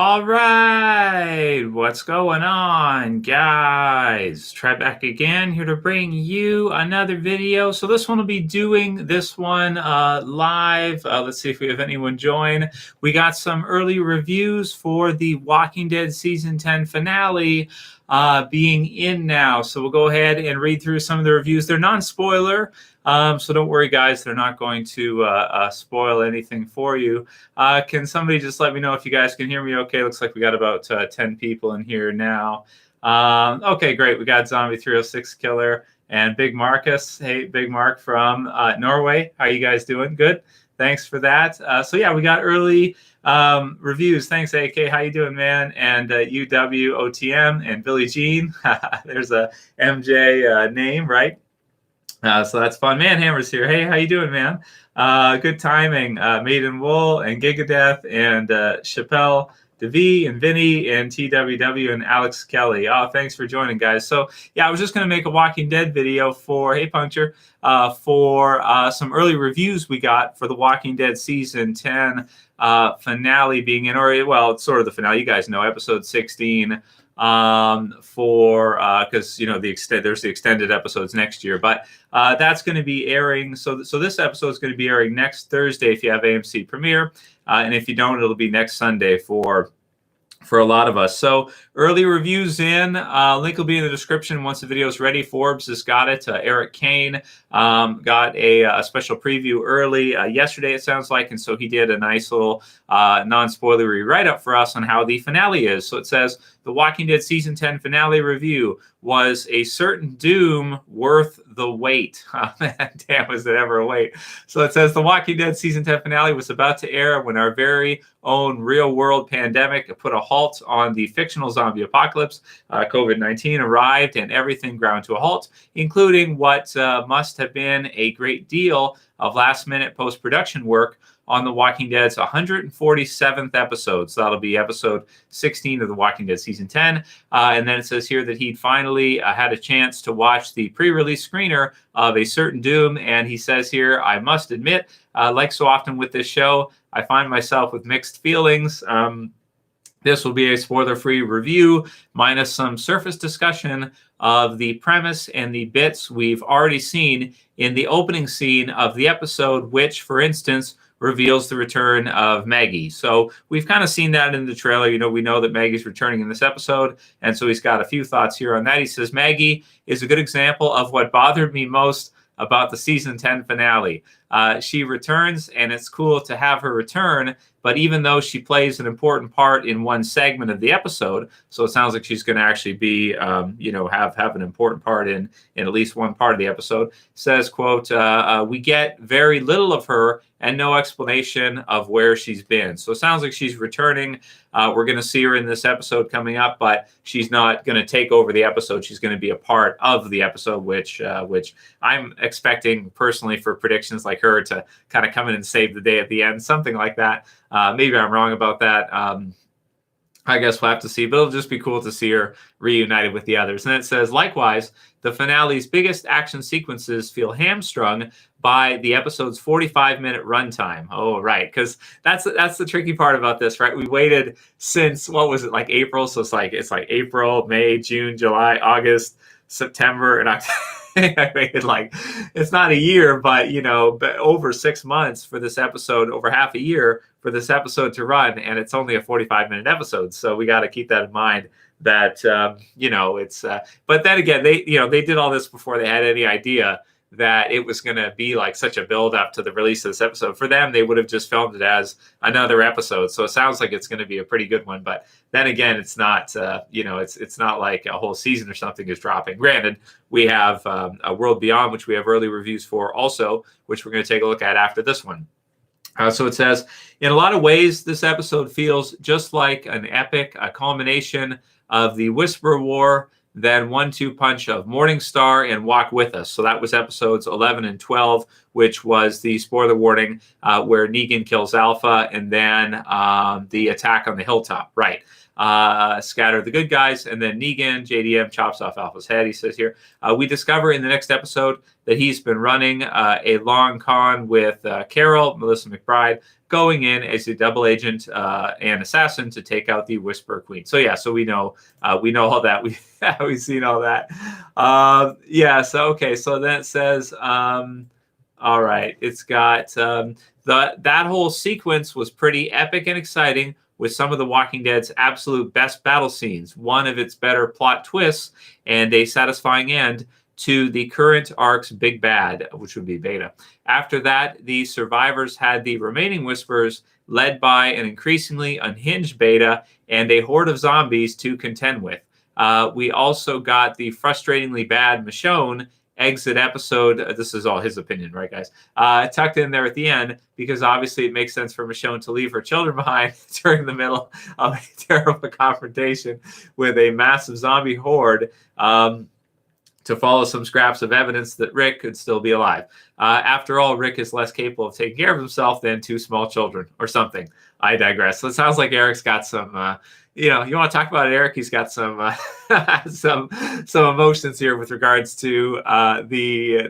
All right, what's going on, guys? Try back again, here to bring you another video. So this one will be doing this one live. Let's see if we have anyone join. We got some early reviews for the Walking Dead Season 10 finale being in now. So we'll go ahead and read through some of the reviews. They're non-spoiler, so don't worry, guys. They're not going to spoil anything for you. Can somebody just let me know if you guys can hear me okay? Looks like we got about 10 people in here now. Okay, great. We got Zombie 306 Killer and Big Marcus. Hey, Big Mark from Norway. How you guys doing? Good. Thanks for that. So yeah, we got early reviews. Thanks, AK. How you doing, man? And UWOTM and Billie Jean. There's a MJ name, right? So that's fun. Man Hammer's here. Hey, how you doing, man? Good timing. Maiden Wool and Gigadeath and Chappelle DeVee and Vinny and TWW and Alex Kelly. Oh, thanks for joining, guys. So yeah, I was just going to make a Walking Dead video for, hey, Puncture, for some early reviews we got for the Walking Dead Season 10 finale being in, or, well, it's sort of the finale. You guys know, episode 16. For because there's the extended episodes next year, but that's going to be airing. So this episode is going to be airing next Thursday if you have AMC Premiere, and if you don't, it'll be next Sunday for a lot of us. So early reviews in, link will be in the description once the video is ready. Forbes has got it. Eric Kane got a special preview early yesterday, it sounds like, and so he did a nice little non-spoilery write-up for us on how the finale is. So it says, the Walking Dead Season 10 finale review was a certain doom worth the wait. Oh, man, damn, was it ever a wait? So it says, the Walking Dead Season 10 finale was about to air when our very own real-world pandemic put a halt on the fictional zombie apocalypse. COVID-19 arrived and everything ground to a halt, including what must have been a great deal of last-minute post-production work on The Walking Dead's 147th episode. So that'll be episode 16 of The Walking Dead Season 10. And then it says here that he'd finally had a chance to watch the pre-release screener of A Certain Doom. And he says here, I must admit, like so often with this show, I find myself with mixed feelings. This will be a spoiler-free review, minus some surface discussion of the premise and the bits we've already seen in the opening scene of the episode, which, for instance, reveals the return of Maggie. So we've kind of seen that in the trailer. We know that Maggie's returning in this episode, and so he's got a few thoughts here on that. He says, Maggie is a good example of what bothered me most about the Season 10 finale. She returns, and it's cool to have her return, but even though she plays an important part in one segment of the episode, so it sounds like she's going to actually be, have an important part in at least one part of the episode, says, quote, we get very little of her and no explanation of where she's been. So it sounds like she's returning. We're going to see her in this episode coming up, but she's not going to take over the episode. She's going to be a part of the episode, which I'm expecting personally for predictions like her to kind of come in and save the day at the end, something like that. Maybe I'm wrong about that. I guess we'll have to see, but it'll just be cool to see her reunited with the others. And it says, likewise, the finale's biggest action sequences feel hamstrung by the episode's 45-minute runtime. Oh, right, because that's the tricky part about this, right? We waited since, what was it, like April? So it's like April, May, June, July, August, September, and October. I waited it's not a year, but over 6 months for this episode, over half a year for this episode to run, and it's only a 45-minute episode. So we got to keep that in mind. That it's. But then again, they did all this before they had any idea that it was going to be like such a build up to the release of this episode. For them, they would have just filmed it as another episode. So it sounds like it's going to be a pretty good one. But then again, it's not, it's not like a whole season or something is dropping. Granted, we have a World Beyond, which we have early reviews for also, which we're going to take a look at after this one. So it says, in a lot of ways, this episode feels just like an epic, a culmination of the Whisper War, then 1-2 punch of Morningstar and Walk With Us. So that was episodes 11 and 12, which was the spoiler warning where Negan kills Alpha, and then the attack on the hilltop. Right. Scatter the good guys, and then Negan, JDM, chops off Alpha's head, he says here. We discover in the next episode that he's been running a long con with Carol, Melissa McBride, going in as a double agent and assassin to take out the Whisperer Queen. So yeah, so we know all that. We've seen all that. So okay, so then it says, all right, it's got that whole sequence was pretty epic and exciting, with some of The Walking Dead's absolute best battle scenes, one of its better plot twists, and a satisfying end to the current arc's big bad, which would be Beta. After that, the survivors had the remaining Whisperers, led by an increasingly unhinged Beta and a horde of zombies to contend with. We also got the frustratingly bad Michonne exit episode. This is all his opinion, right, guys? Tucked in there at the end, because obviously it makes sense for Michonne to leave her children behind during the middle of a terrible confrontation with a massive zombie horde, to follow some scraps of evidence that Rick could still be alive. After all, Rick is less capable of taking care of himself than two small children or something. I digress. So it sounds like Eric's got some, you want to talk about it, Eric? He's got some some emotions here with regards to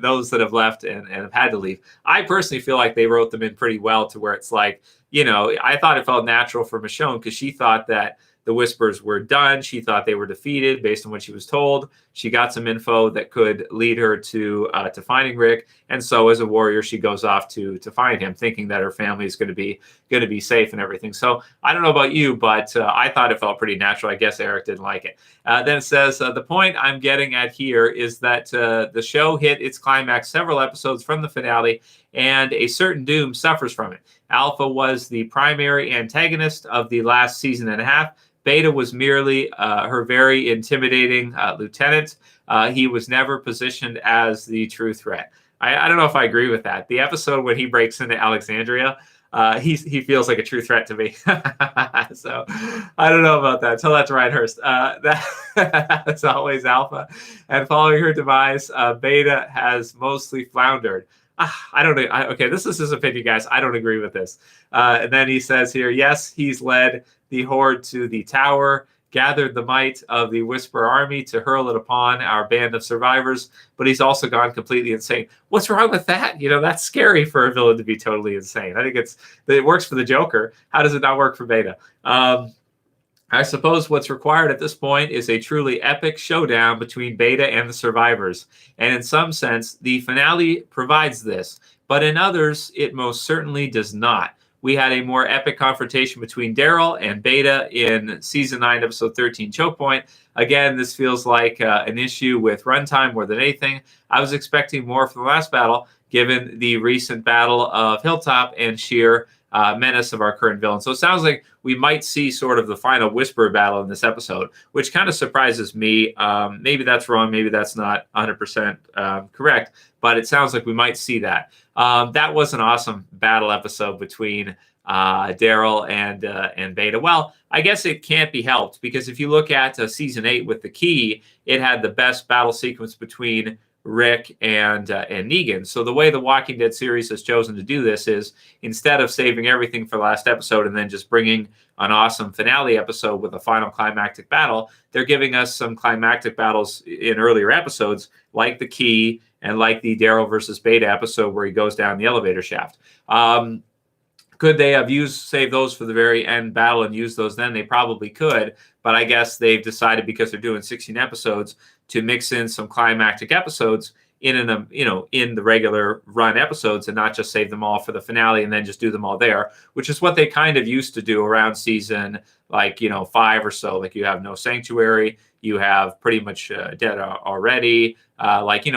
those that have left and have had to leave. I personally feel like they wrote them in pretty well, to where it's like, I thought it felt natural for Michonne, because she thought that the Whispers were done. She thought they were defeated based on what she was told. She got some info that could lead her to finding Rick, and so as a warrior, she goes off to find him, thinking that her family is going to be safe and everything. So I don't know about you, but I thought it felt pretty natural. I guess Eric didn't like it. Then it says, the point I'm getting at here is that the show hit its climax several episodes from the finale, and a certain doom suffers from it. Alpha was the primary antagonist of the last season and a half. Beta was merely her very intimidating lieutenant. He was never positioned as the true threat. I don't know if I agree with that. The episode when he breaks into Alexandria, he feels like a true threat to me. So I don't know about that. Tell that to Ryan Hurst. That's always Alpha. And following her demise, Beta has mostly floundered. I don't know. Okay, this is his opinion, guys. I don't agree with this. And then he says here, yes, he's led the horde to the tower, gathered the might of the Whisper army to hurl it upon our band of survivors, but he's also gone completely insane. What's wrong with that? That's scary for a villain to be totally insane. I think it works for the Joker. How does it not work for Beta? I suppose what's required at this point is a truly epic showdown between Beta and the survivors. And in some sense, the finale provides this, but in others, it most certainly does not. We had a more epic confrontation between Daryl and Beta in Season 9, Episode 13, Choke Point. Again, this feels like an issue with runtime more than anything. I was expecting more from the last battle, given the recent battle of Hilltop and sheer menace of our current villain. So it sounds like we might see sort of the final Whisperer battle in this episode, which kind of surprises me. Maybe that's wrong. Maybe that's not 100% correct, but it sounds like we might see that. That was an awesome battle episode between Daryl and Beta. Well, I guess it can't be helped, because if you look at Season 8 with the Key, it had the best battle sequence between Rick and Negan. So the way the Walking Dead series has chosen to do this is, instead of saving everything for the last episode and then just bringing an awesome finale episode with a final climactic battle, they're giving us some climactic battles in earlier episodes, like the Key and like the Daryl versus Beta episode where he goes down the elevator shaft. Could they have saved those for the very end battle and used those then? They probably could, but I guess they've decided, because they're doing 16 episodes, to mix in some climactic episodes in the regular run episodes, and not just save them all for the finale and then just do them all there, which is what they kind of used to do around season 5 or so. Like, you have No Sanctuary, you have pretty much Dead Already,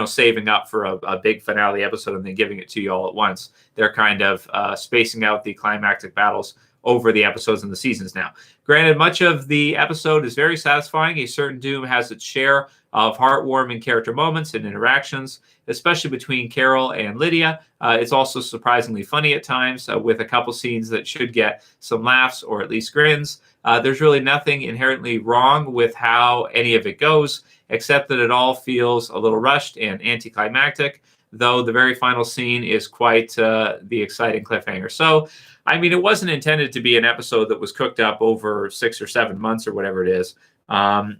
saving up for a big finale episode and then giving it to you all at once. They're kind of spacing out the climactic battles over the episodes and the seasons now. Granted, much of the episode is very satisfying. A Certain Doom has its share of heartwarming character moments and interactions, especially between Carol and Lydia. It's also surprisingly funny at times, with a couple scenes that should get some laughs or at least grins. There's really nothing inherently wrong with how any of it goes, except that it all feels a little rushed and anticlimactic. though the very final scene is quite the exciting cliffhanger. So, I mean, it wasn't intended to be an episode that was cooked up over 6 or 7 months or whatever it is. When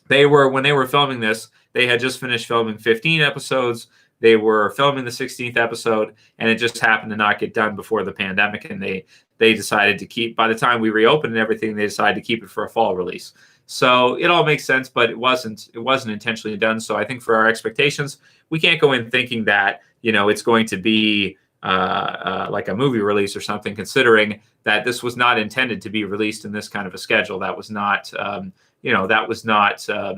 they were filming this, they had just finished filming 15 episodes. They were filming the 16th episode, and it just happened to not get done before the pandemic. And they decided to keep, by the time we reopened and everything, they decided to keep it for a fall release. So it all makes sense, but it wasn't intentionally done. So I think for our expectations, we can't go in thinking that, it's going to be like a movie release or something, considering that this was not intended to be released in this kind of a schedule. That was not,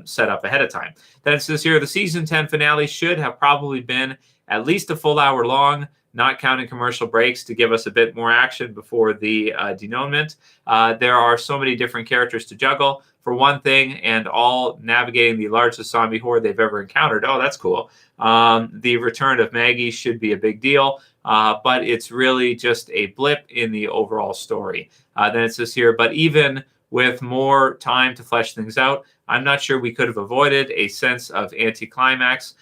set up ahead of time. Then it says here, the season 10 finale should have probably been at least a full hour long, not counting commercial breaks, to give us a bit more action before the denouement. There are so many different characters to juggle, for one thing, and all navigating the largest zombie horde they've ever encountered. Oh, that's cool. The return of Maggie should be a big deal, but it's really just a blip in the overall story. Then it says here, but even with more time to flesh things out, I'm not sure we could have avoided a sense of anticlimax.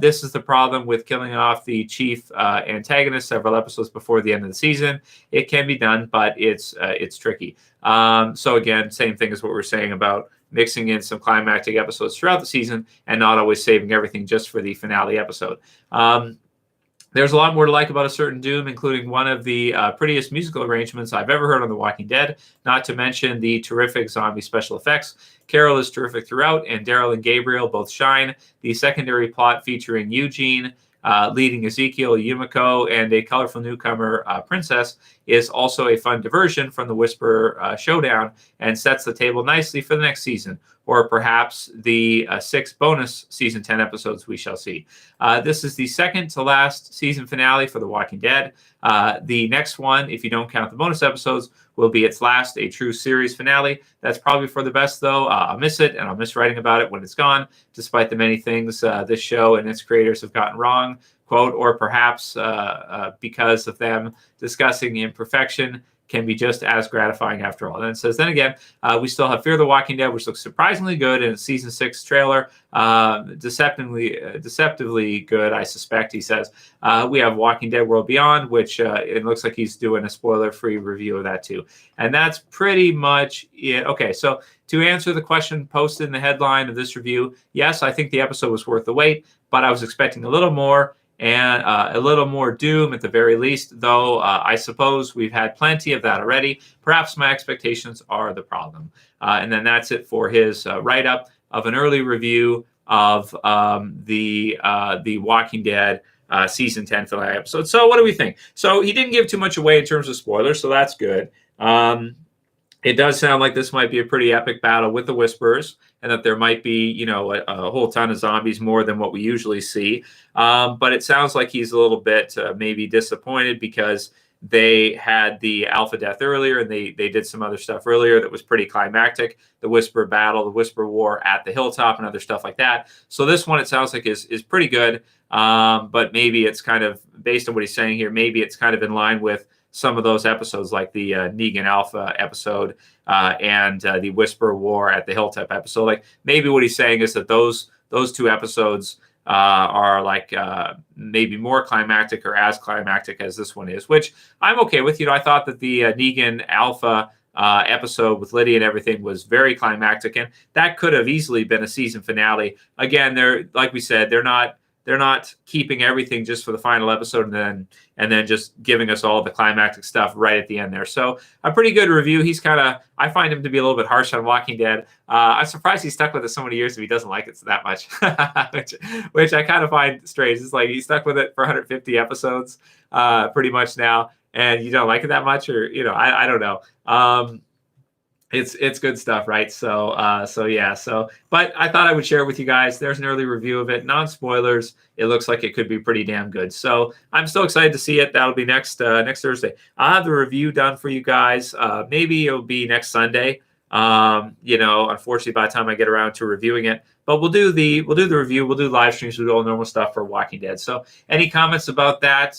This is the problem with killing off the chief antagonist several episodes before the end of the season. It can be done, but it's tricky. So again, same thing as what we're saying about mixing in some climactic episodes throughout the season and not always saving everything just for the finale episode. There's a lot more to like about A Certain Doom, including one of the prettiest musical arrangements I've ever heard on The Walking Dead, not to mention the terrific zombie special effects. Carol is terrific throughout, and Daryl and Gabriel both shine. The secondary plot featuring Eugene leading Ezekiel, Yumiko, and a colorful newcomer, Princess, is also a fun diversion from the Whisper showdown and sets the table nicely for the next season, or perhaps the 6 bonus season 10 episodes we shall see. This is the second to last season finale for The Walking Dead. The next one, if you don't count the bonus episodes, will be its last, a true series finale. That's probably for the best, though. I'll miss it, and I'll miss writing about it when it's gone, despite the many things this show and its creators have gotten wrong, quote, or perhaps because of them discussing imperfection, can be just as gratifying after all. And it says, then again, we still have Fear the Walking Dead, which looks surprisingly good in its season 6 trailer. Deceptively good, I suspect, he says. We have Walking Dead World Beyond, which it looks like he's doing a spoiler-free review of that too. And that's pretty much it. Okay, so to answer the question posted in the headline of this review, yes, I think the episode was worth the wait, but I was expecting a little more, and a little more doom at the very least, though I suppose we've had plenty of that already. Perhaps my expectations are the problem. And then that's it for his write-up of an early review of the Walking Dead season 10 finale episode. So what do we think? So he didn't give too much away in terms of spoilers, so that's good. It does sound like this might be a pretty epic battle with the Whisperers, and that there might be, a whole ton of zombies, more than what we usually see. But it sounds like he's a little bit maybe disappointed because they had the Alpha death earlier, and they did some other stuff earlier that was pretty climactic. The Whisper battle, the Whisper war at the hilltop, and other stuff like that. So this one, it sounds like is pretty good. But maybe it's kind of, based on what he's saying here, maybe it's kind of in line with some of those episodes, like the Negan Alpha episode and the Whisper War at the Hilltop episode. Like, maybe what he's saying is that those 2 episodes are like maybe more climactic or as climactic as this one is, which I'm okay with. I thought that the Negan Alpha episode with Lydia and everything was very climactic, and that could have easily been a season finale. Again, they're, like we said, they're not keeping everything just for the final episode and then just giving us all the climactic stuff right at the end there. So a pretty good review. I find him to be a little bit harsh on Walking Dead. I'm surprised he stuck with it so many years if he doesn't like it that much, which I kind of find strange. It's like he stuck with it for 150 episodes pretty much now, and you don't like it that much, or, I don't know. It's good stuff, right? So yeah. But I thought I would share it with you guys. There's an early review of it, non-spoilers. It looks like it could be pretty damn good. So I'm still excited to see it. That'll be next Thursday. I'll have the review done for you guys. Maybe it'll be next Sunday. Unfortunately, by the time I get around to reviewing it, but we'll do the review. We'll do live streams. We'll do all normal stuff for Walking Dead. So any comments about that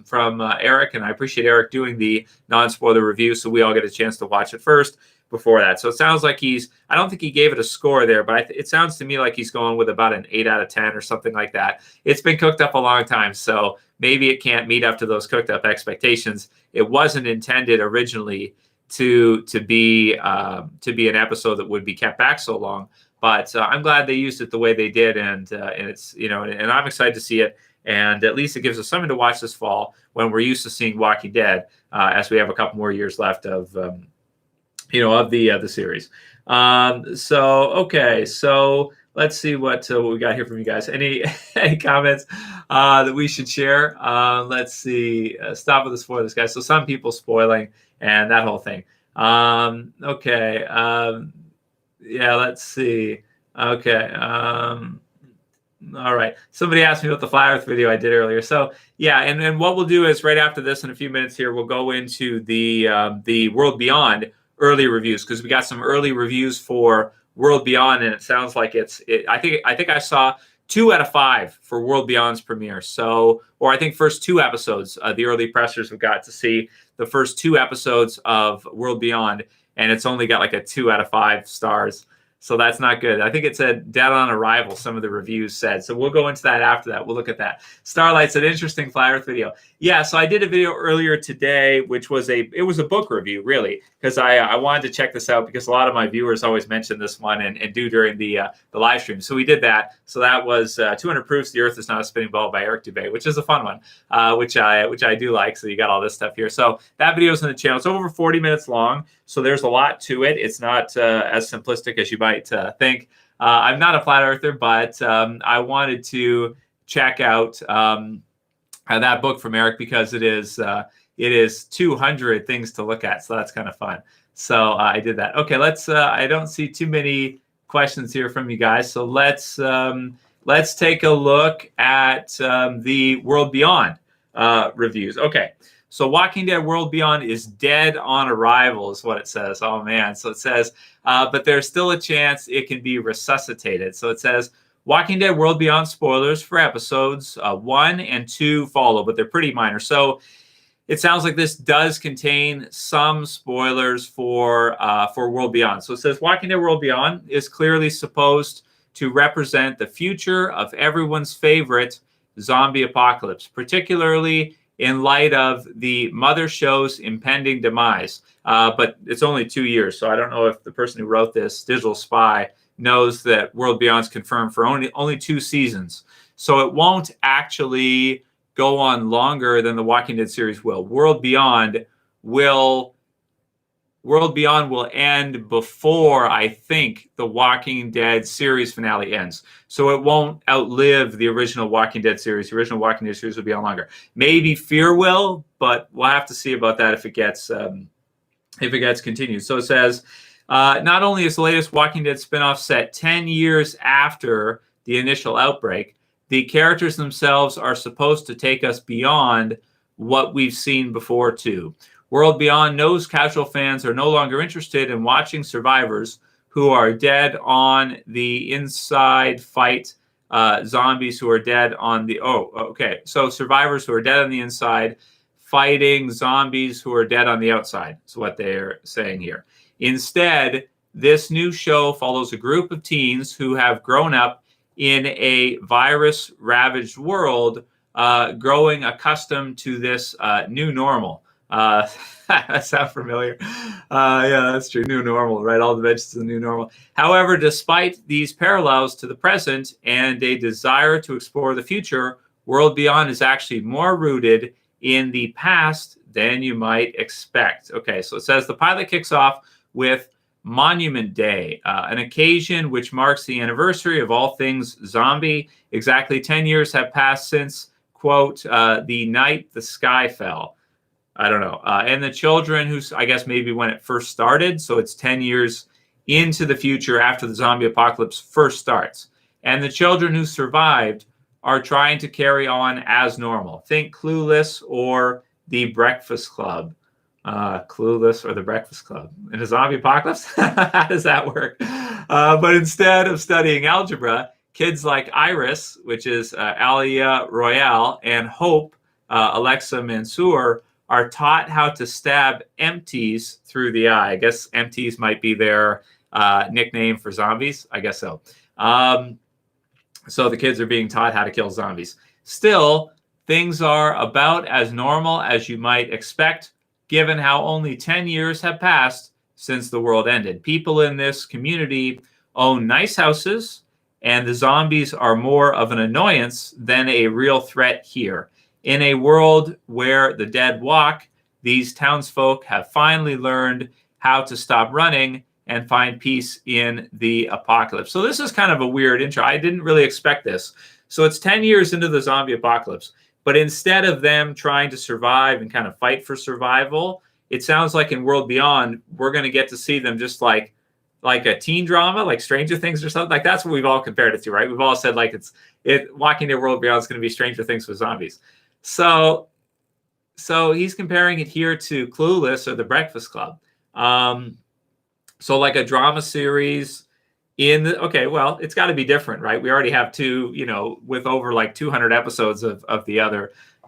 from Eric? And I appreciate Eric doing the non-spoiler review, so we all get a chance to watch it first. before that. So it sounds like I don't think he gave it a score there, but it sounds to me like he's going with about an 8 out of 10 or something like that. It's been cooked up a long time, so maybe it can't meet up to those cooked up expectations. It wasn't intended originally to be an episode that would be kept back so long. But I'm glad they used it the way they did, and it's and I'm excited to see it. And at least it gives us something to watch this fall when we're used to seeing Walking Dead, as we have a couple more years left of of the series. So let's see what we got here from you guys. Any comments that we should share? Let's see. Stop with the spoilers, guys. So some people spoiling and that whole thing. Okay. Yeah, let's see. Okay. All right. Somebody asked me about the Flat Earth video I did earlier. So yeah, and what we'll do is right after this, in a few minutes here, we'll go into the World Beyond early reviews, because we got some early reviews for World Beyond, and it sounds like I think I saw 2 out of 5 for World Beyond's premiere. So, or I think first 2 episodes, the early pressers have got to see the first 2 episodes of World Beyond, and it's only got like a 2 out of 5 stars. So that's not good. I think it said dead on arrival, some of the reviews said. So we'll go into that after that. We'll look at that. Starlight's an interesting Flat Earth video. Yeah, so I did a video earlier today, which was a book review, really, because I wanted to check this out because a lot of my viewers always mention this one and do during the live stream. So we did that. So that was 200 Proofs the Earth is Not a Spinning Ball by Eric Dubé, which is a fun one, which I do like. So you got all this stuff here. So that video is in the channel. It's over 40 minutes long. So there's a lot to it. It's not as simplistic as you might think. I'm not a flat earther, but I wanted to check out that book from Eric because it is 200 things to look at. So that's kind of fun. So I did that. Okay, let's. I don't see too many questions here from you guys. So let's take a look at the World Beyond reviews. Okay. So Walking Dead World Beyond is dead on arrival is what it says. Oh, man. So it says, but there's still a chance it can be resuscitated. So it says, Walking Dead World Beyond spoilers for episodes 1 and 2 follow, but they're pretty minor. So it sounds like this does contain some spoilers for World Beyond. So it says, Walking Dead World Beyond is clearly supposed to represent the future of everyone's favorite zombie apocalypse, particularly in light of the mother show's impending demise. But it's only 2 years, so I don't know if the person who wrote this, Digital Spy, knows that World Beyond's confirmed for only 2 seasons. So it won't actually go on longer than the Walking Dead series will. World Beyond will end before, I think, the Walking Dead series finale ends. So it won't outlive the original Walking Dead series. The original Walking Dead series will be on longer. Maybe Fear will, but we'll have to see about that if it gets continued. So it says, not only is the latest Walking Dead spinoff set 10 years after the initial outbreak, the characters themselves are supposed to take us beyond what we've seen before, too. World Beyond knows casual fans are no longer interested in watching survivors who are dead on the inside fight zombies who are dead on the... Oh, okay. So survivors who are dead on the inside fighting zombies who are dead on the outside is what they're saying here. Instead, this new show follows a group of teens who have grown up in a virus-ravaged world, growing accustomed to this new normal. That sounds familiar. Yeah, that's true. New normal, right? All the veggies to the new normal. However, despite these parallels to the present and a desire to explore the future, World Beyond is actually more rooted in the past than you might expect. Okay, so it says the pilot kicks off with Monument Day, an occasion which marks the anniversary of all things zombie. Exactly 10 years have passed since, quote, the night the sky fell. I don't know. And the children who, I guess maybe when it first started, so it's 10 years into the future after the zombie apocalypse first starts. And the children who survived are trying to carry on as normal. Think Clueless or The Breakfast Club. Clueless or The Breakfast Club. In a zombie apocalypse? How does that work? But instead of studying algebra, kids like Iris, which is Alia Royale, and Hope, Alexa Mansour, are taught how to stab empties through the eye. I guess empties might be their nickname for zombies. I guess so. So the kids are being taught how to kill zombies. Still, things are about as normal as you might expect, given how only 10 years have passed since the world ended. People in this community own nice houses, and the zombies are more of an annoyance than a real threat here. In a world where the dead walk, these townsfolk have finally learned how to stop running and find peace in the apocalypse. So this is kind of a weird intro. I didn't really expect this. So it's 10 years into the zombie apocalypse, but instead of them trying to survive and kind of fight for survival, it sounds like in World Beyond, we're going to get to see them just like a teen drama, like Stranger Things or something. Like that's what we've all compared it to, right? We've all said like Walking Dead World Beyond is going to be Stranger Things with zombies. So he's comparing it here to Clueless or The Breakfast Club. So like a drama series well, it's got to be different, right? We already have two, with over like 200 episodes of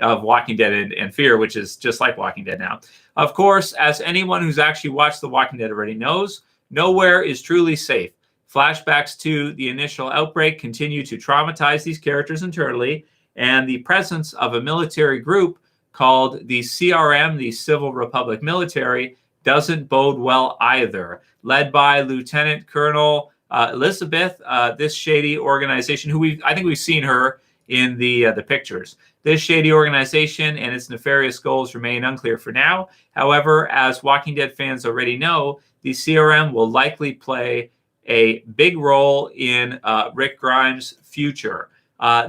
Walking Dead and Fear, which is just like Walking Dead now. Of course, as anyone who's actually watched The Walking Dead already knows, nowhere is truly safe. Flashbacks to the initial outbreak continue to traumatize these characters internally, and the presence of a military group called the CRM, the Civil Republic Military, doesn't bode well either. Led by Lieutenant Colonel Elizabeth, this shady organization, I think we've seen her in the pictures. This shady organization and its nefarious goals remain unclear for now. However, as Walking Dead fans already know, the CRM will likely play a big role in Rick Grimes' future.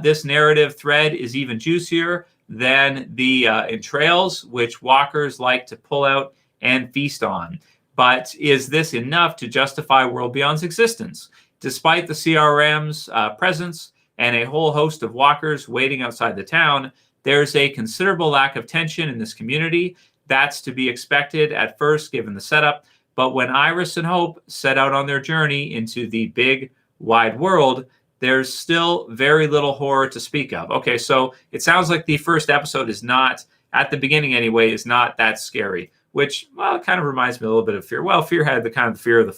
This narrative thread is even juicier than the entrails, which walkers like to pull out and feast on. But is this enough to justify World Beyond's existence? Despite the CRM's presence and a whole host of walkers waiting outside the town, there's a considerable lack of tension in this community. That's to be expected at first, given the setup. But when Iris and Hope set out on their journey into the big, wide world, there's still very little horror to speak of. Okay, so it sounds like the first episode is not, at the beginning anyway, is not that scary, which, well, it kind of reminds me a little bit of Fear. Well, Fear had the kind of fear of the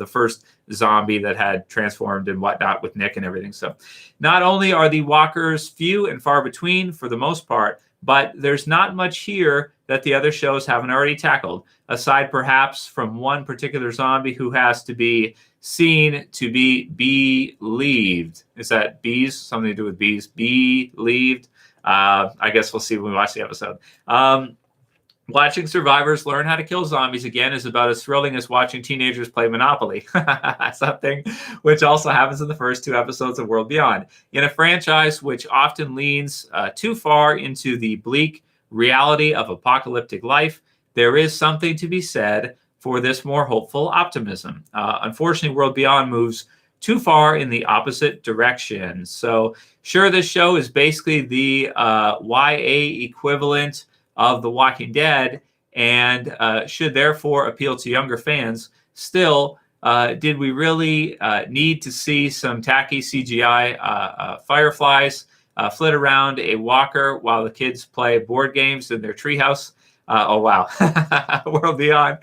first zombie that had transformed and whatnot with Nick and everything. So not only are the walkers few and far between for the most part, but there's not much here that the other shows haven't already tackled, aside perhaps from one particular zombie who has to be seen to be believed. Is that bees? Something to do with bees? Believed? I guess we'll see when we watch the episode. Watching survivors learn how to kill zombies again is about as thrilling as watching teenagers play Monopoly. Something which also happens in the first two episodes of World Beyond. In a franchise which often leans too far into the bleak reality of apocalyptic life, there is something to be said for this more hopeful optimism. Unfortunately, World Beyond moves too far in the opposite direction. So sure, this show is basically the YA equivalent of The Walking Dead and should therefore appeal to younger fans. Still, did we really need to see some tacky CGI fireflies flit around a walker while the kids play board games in their treehouse? Oh, wow. World Beyond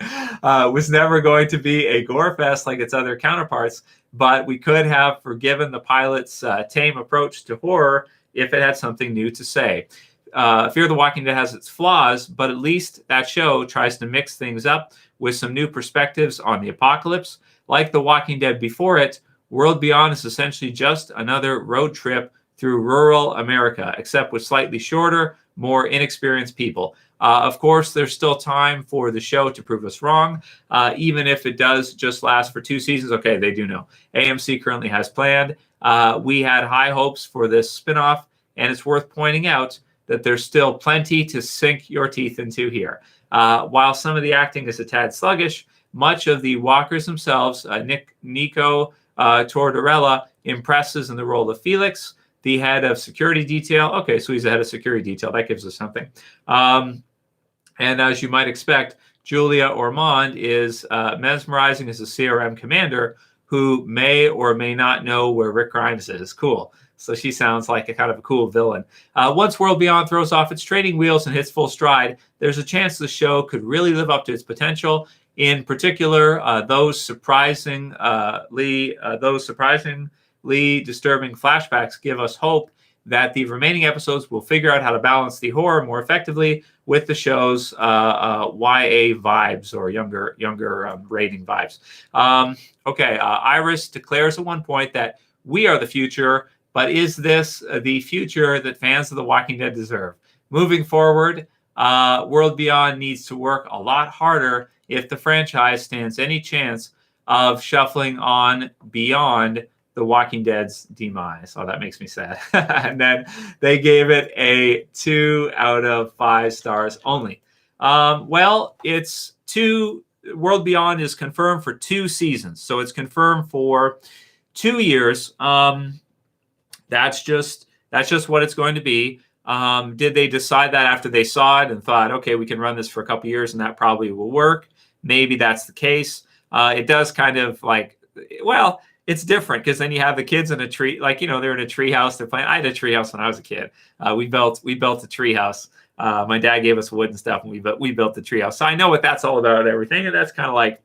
was never going to be a gore fest like its other counterparts, but we could have forgiven the pilot's tame approach to horror if it had something new to say. Fear the Walking Dead has its flaws, but at least that show tries to mix things up with some new perspectives on the apocalypse. Like The Walking Dead before it, World Beyond is essentially just another road trip through rural America, except with slightly shorter, more inexperienced people. Of course, there's still time for the show to prove us wrong, even if it does just last for 2 seasons. Okay, they do know. AMC currently has planned. We had high hopes for this spinoff, and it's worth pointing out that there's still plenty to sink your teeth into here. While some of the acting is a tad sluggish, much of the walkers themselves, Nico Tortorella, impresses in the role of Felix, the head of security detail. Okay, so he's the head of security detail. That gives us something. And as you might expect, Julia Ormond is mesmerizing as a CRM commander who may or may not know where Rick Grimes is. Cool. So she sounds like a kind of a cool villain. Once World Beyond throws off its training wheels and hits full stride, there's a chance the show could really live up to its potential. In particular, those surprisingly disturbing flashbacks give us hope that the remaining episodes will figure out how to balance the horror more effectively with the show's YA vibes, or younger rating vibes. Iris declares at one point that we are the future, but is this the future that fans of The Walking Dead deserve? Moving forward, World Beyond needs to work a lot harder if the franchise stands any chance of shuffling on beyond The Walking Dead's demise. Oh, that makes me sad. And then they gave it a 2 out of 5 stars only. It's 2. World Beyond is confirmed for 2 seasons, so it's confirmed for 2 years. That's just what it's going to be. Did they decide that after they saw it and thought, okay, we can run this for a couple years and that probably will work? Maybe that's the case. It does kind of like, well, it's different because then you have the kids in a tree, like, they're in a tree house. They're playing. I had a tree house when I was a kid. We built a tree house. My dad gave us wood and stuff, and we built the tree house. So I know what that's all about and everything. And that's kind of like,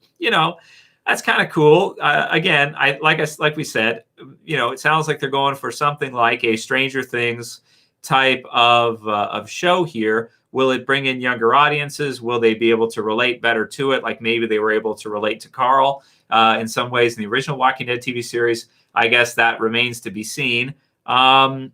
that's kind of cool. Again, like we said, it sounds like they're going for something like a Stranger Things type of show here. Will it bring in younger audiences? Will they be able to relate better to it? Like maybe they were able to relate to Carl in some ways in the original Walking Dead TV series. I guess that remains to be seen. So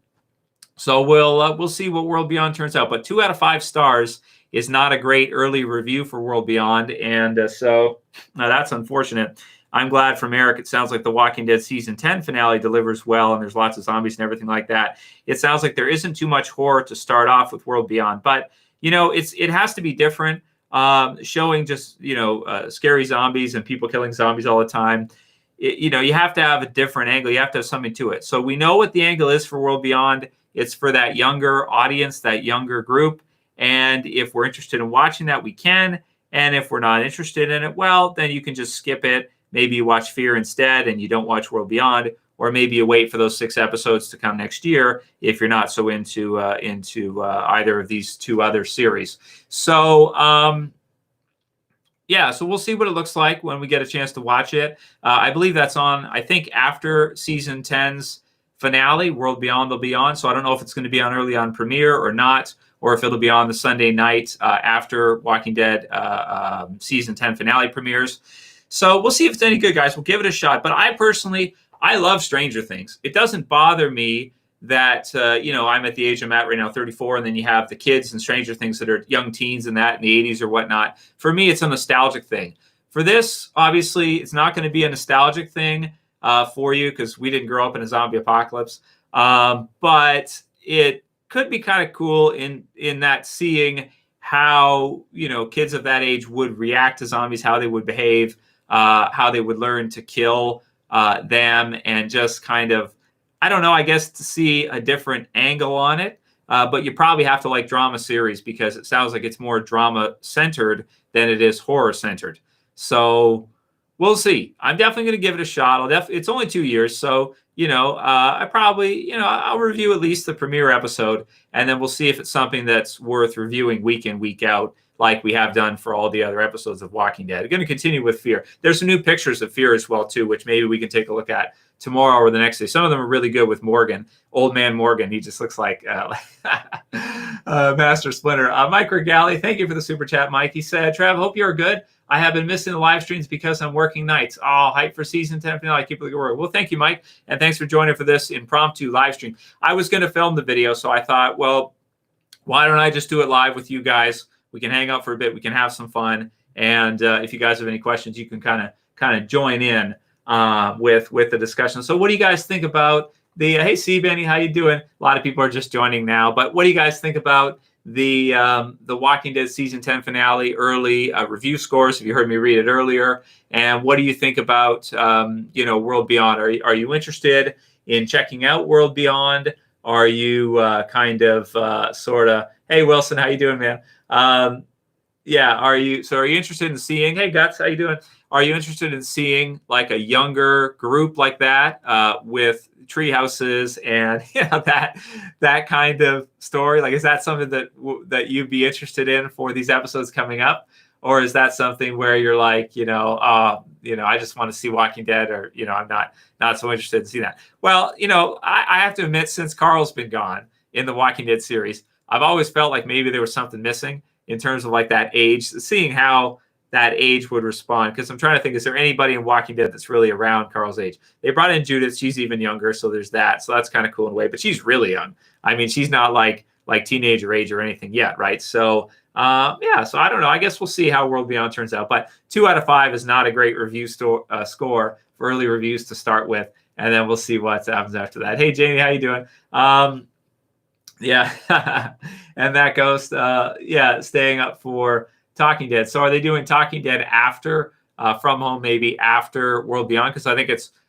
we'll see what World Beyond turns out. But 2 out of 5 stars is not a great early review for World Beyond, and so that's unfortunate. I'm glad from Eric. It sounds like the Walking Dead season 10 finale delivers well, and there's lots of zombies and everything like that. It sounds like there isn't too much horror to start off with World Beyond, but it has to be different. Showing just scary zombies and people killing zombies all the time. You have to have a different angle. You have to have something to it. So we know what the angle is for World Beyond. It's for that younger audience, that younger group. And if we're interested in watching that, we can. And if we're not interested in it, well, then you can just skip it. Maybe you watch Fear instead and you don't watch World Beyond, or maybe you wait for those 6 episodes to come next year if you're not so into either of these 2 other series. So, so we'll see what it looks like when we get a chance to watch it. I believe that's on, I think, after season 10's finale. World Beyond will be on. So I don't know if it's going to be on early on premiere or not, or if it'll be on the Sunday night after Walking Dead season 10 finale premieres. So we'll see if it's any good, guys. We'll give it a shot. But I love Stranger Things. It doesn't bother me that, I'm at the age I'm at right now, 34, and then you have the kids in Stranger Things that are young teens and that in the 80s or whatnot. For me, it's a nostalgic thing. For this, obviously, it's not going to be a nostalgic thing for you because we didn't grow up in a zombie apocalypse. But it could be kind of cool in that seeing how, kids of that age would react to zombies, how they would behave, how they would learn to kill them, and just kind of, I don't know, I guess to see a different angle on it. But you probably have to like drama series because it sounds like it's more drama centered than it is horror centered. So we'll see. I'm definitely going to give it a shot. It's only 2 years. So, I probably, I'll review at least the premiere episode, and then we'll see if it's something that's worth reviewing week in, week out, like we have done for all the other episodes of Walking Dead. I'm going to continue with Fear. There's some new pictures of Fear as well, too, which maybe we can take a look at tomorrow or the next day. Some of them are really good with Morgan, old man Morgan. He just looks like Master Splinter. Mike Regali, thank you for the super chat, Mike. He said, Trav, hope you're good. I have been missing the live streams because I'm working nights. Oh, hype for season 10 finale. Keep up the good work. Well, thank you, Mike. And thanks for joining for this impromptu live stream. I was going to film the video, so I thought, well, why don't I just do it live with you guys? We can hang out for a bit. We can have some fun. And if you guys have any questions, you can kind of join in with the discussion. So what do you guys think about the, hey, C. Benny, how you doing? A lot of people are just joining now. But what do you guys think about the Walking Dead season 10 finale early review scores? If you heard me read it earlier, and what do you think about World Beyond? Are you interested in checking out World Beyond? Are you kind of sort of, hey Wilson, how you doing, man? Yeah, are you interested in seeing? Hey, Guts, how you doing? Are you interested in seeing like a younger group like that with tree houses and that kind of story? Like, is that something that you'd be interested in for these episodes coming up, or is that something where you're like, I just want to see Walking Dead, or I'm not so interested in seeing that. Well, I have to admit, since Carl's been gone in the Walking Dead series, I've always felt like maybe there was something missing in terms of like that age, seeing how that age would respond. Because I'm trying to think, is there anybody in Walking Dead that's really around Carl's age? They brought in Judith; she's even younger, so there's that. So that's kind of cool in a way. But she's really young. I mean, she's not like teenager age or anything yet, right? So yeah. So I don't know. I guess we'll see how World Beyond turns out. But 2 out of 5 is not a great review score for early reviews to start with, and then we'll see what happens after that. Hey, Jamie, how you doing? Yeah, and that ghost, staying up for Talking Dead. So are they doing Talking Dead after From Home, maybe after World Beyond? Because I think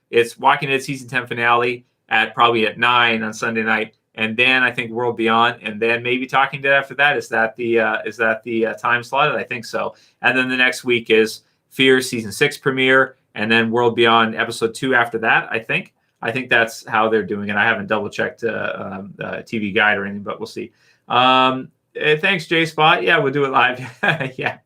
it's Walking Dead season 10 finale probably at 9 on Sunday night, and then I think World Beyond, and then maybe Talking Dead after that. Is that the time slotted? I think so. And then the next week is Fear season 6 premiere, and then World Beyond episode 2 after that. I think that's how they're doing it. I haven't double checked TV Guide or anything, but we'll see. Thanks, J Spot. Yeah, we'll do it live. yeah.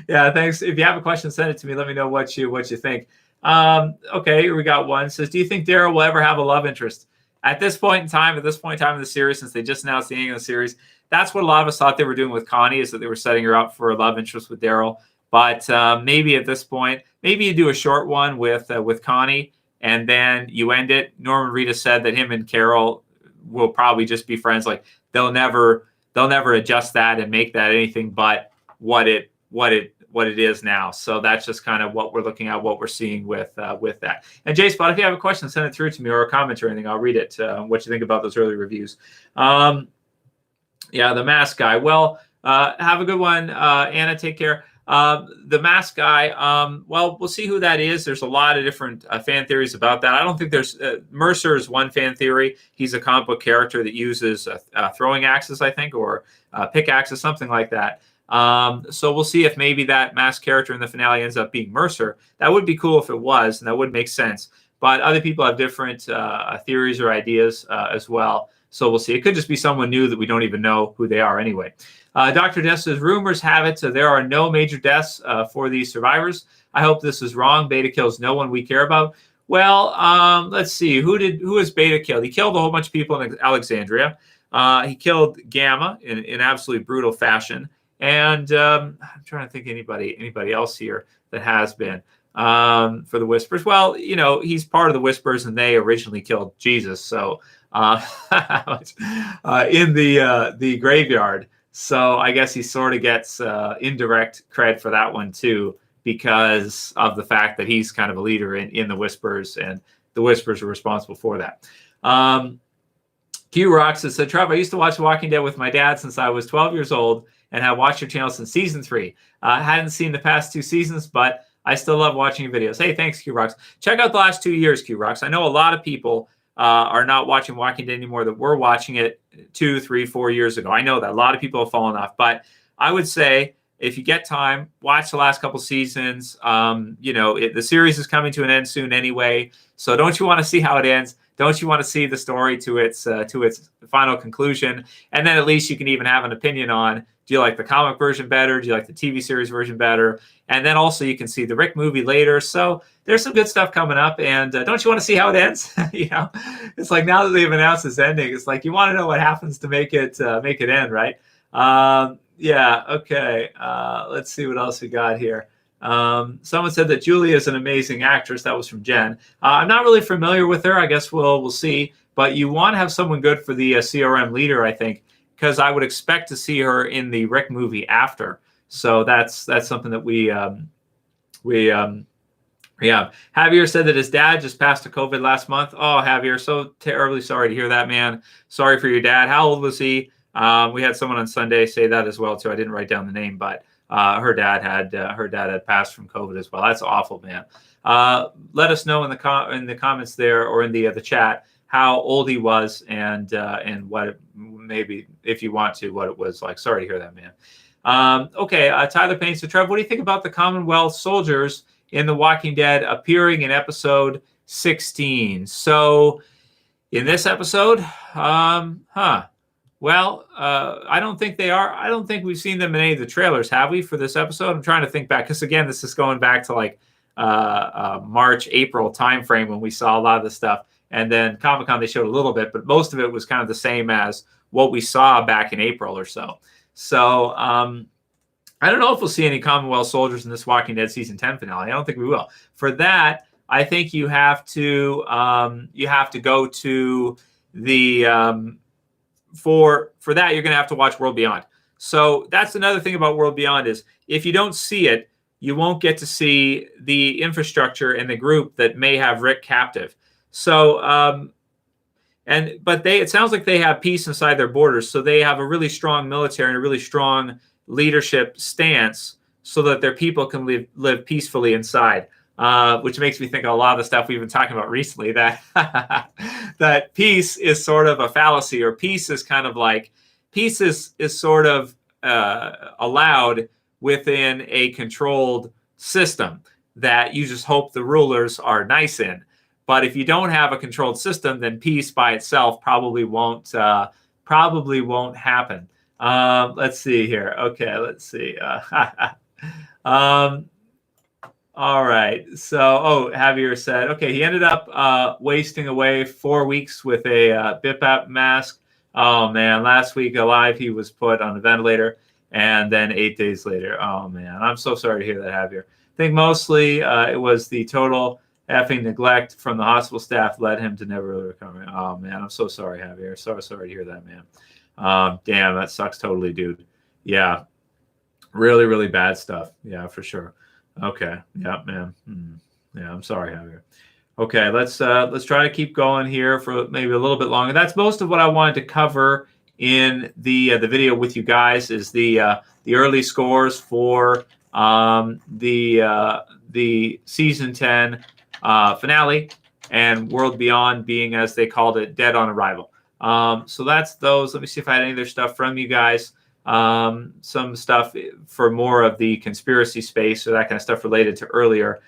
Thanks. If you have a question, send it to me. Let me know what you think. Okay, we got one. Says, do you think Daryl will ever have a love interest? At this point in time in the series, since they just announced the ending of the series, that's what a lot of us thought they were doing with Connie, is that they were setting her up for a love interest with Daryl. But maybe at this point, maybe you do a short one with Connie, and then you end it. Norman Reedus said that him and Carol will probably just be friends. Like they'll never adjust that and make that anything but what it is now. So that's just kind of what we're looking at, what we're seeing with that. And Jay Spot, if you have a question, send it through to me, or a comment or anything. I'll read it. What you think about those early reviews? The Mask Guy. Well, have a good one, Anna. Take care. The Mask Guy, well, we'll see who that is. There's a lot of different fan theories about that. I don't think there's Mercer is one fan theory. He's a comic book character that uses throwing axes, I think, or pickaxes, something like that. So we'll see if maybe that masked character in the finale ends up being Mercer. That would be cool if it was, and that would make sense. But other people have different theories or ideas as well. So we'll see. It could just be someone new that we don't even know who they are anyway. Dr. Death says, rumors have it there are no major deaths for these survivors. I hope this is wrong. Beta kills no one we care about. Well, let's see. Who has Beta killed? He killed a whole bunch of people in Alexandria. He killed Gamma in absolutely brutal fashion. And I'm trying to think anybody else here that has been for the Whispers. Well, he's part of the Whispers, and they originally killed Jesus. So in the graveyard. So I guess he sort of gets indirect cred for that one too, because of the fact that he's kind of a leader in the Whispers, and the Whispers are responsible for that. Q Rocks has said, Trev, I used to watch Walking Dead with my dad since I was 12 years old, and have watched your channel since season 3. I hadn't seen the past 2 seasons, but I still love watching your videos. Hey, thanks, Q Rocks. Check out the last 2 years, Q Rocks. I know a lot of people are not watching Walking Dead anymore that were watching it 2, 3, 4 years ago. I know that a lot of people have fallen off, but I would say if you get time, watch the last couple seasons. The series is coming to an end soon anyway, so don't you want to see how it ends? Don't you want to see the story to its final conclusion? And then at least you can even have an opinion on, do you like the comic version better? Do you like the TV series version better? And then also you can see the Rick movie later. So there's some good stuff coming up. And don't you want to see how it ends? It's like, now that they've announced this ending, it's like you want to know what happens to make it end, right? Okay. Let's see what else we got here. Someone said that Julia is an amazing actress. That was from Jen. I'm not really familiar with her. I guess we'll see. But you want to have someone good for the CRM leader, I think, because I would expect to see her in the Rick movie after. So that's something that we have. Javier said that his dad just passed to COVID last month. Oh, Javier, so terribly sorry to hear that, man. Sorry for your dad. How old was he? We had someone on Sunday say that as well too. I didn't write down the name, but her dad had passed from COVID as well. That's awful, man. Let us know in the comments there, or in the chat, how old he was, and what maybe, if you want to, what it was like. Sorry to hear that, man. Okay, Tyler Payne. So, Trev, what do you think about the Commonwealth soldiers in The Walking Dead appearing in episode 16? So, in this episode, well, I don't think they are. I don't think we've seen them in any of the trailers, have we, for this episode? I'm trying to think back because, again, this is going back to like March, April timeframe when we saw a lot of this stuff. And then Comic-Con, they showed a little bit, but most of it was kind of the same as what we saw back in April or so. So I don't know if we'll see any Commonwealth soldiers in this Walking Dead season 10 finale. I don't think we will. For that, I think you have to go to the for that you're going to have to watch World Beyond. So that's another thing about World Beyond is if you don't see it, you won't get to see the infrastructure and the group that may have Rick captive. So but it sounds like they have peace inside their borders, so they have a really strong military and a really strong leadership stance so that their people can live peacefully inside. Which makes me think of a lot of the stuff we've been talking about recently, that that peace is sort of a fallacy, or peace is kind of like, peace is sort of allowed within a controlled system that you just hope the rulers are nice in. But if you don't have a controlled system, then peace by itself probably won't happen. Let's see here. Okay, let's see. All right. So, Javier said, okay, he ended up wasting away 4 weeks with a BiPAP mask. Oh, man. Last week alive, he was put on a ventilator, and then 8 days later. Oh, man. I'm so sorry to hear that, Javier. I think mostly it was the total effing neglect from the hospital staff led him to never really recover. Oh, man. I'm so sorry, Javier. Sorry to hear that, man. Damn, that sucks totally, dude. Yeah. Really, really bad stuff. Yeah, for sure. Okay. Yeah, man. Yeah, I'm sorry, Javier. Okay, let's try to keep going here for maybe a little bit longer. That's most of what I wanted to cover in the video with you guys. Is the early scores for the season 10 finale, and World Beyond being, as they called it, dead on arrival. So that's those. Let me see if I had any other stuff from you guys. Some stuff for more of the conspiracy space or that kind of stuff related to earlier.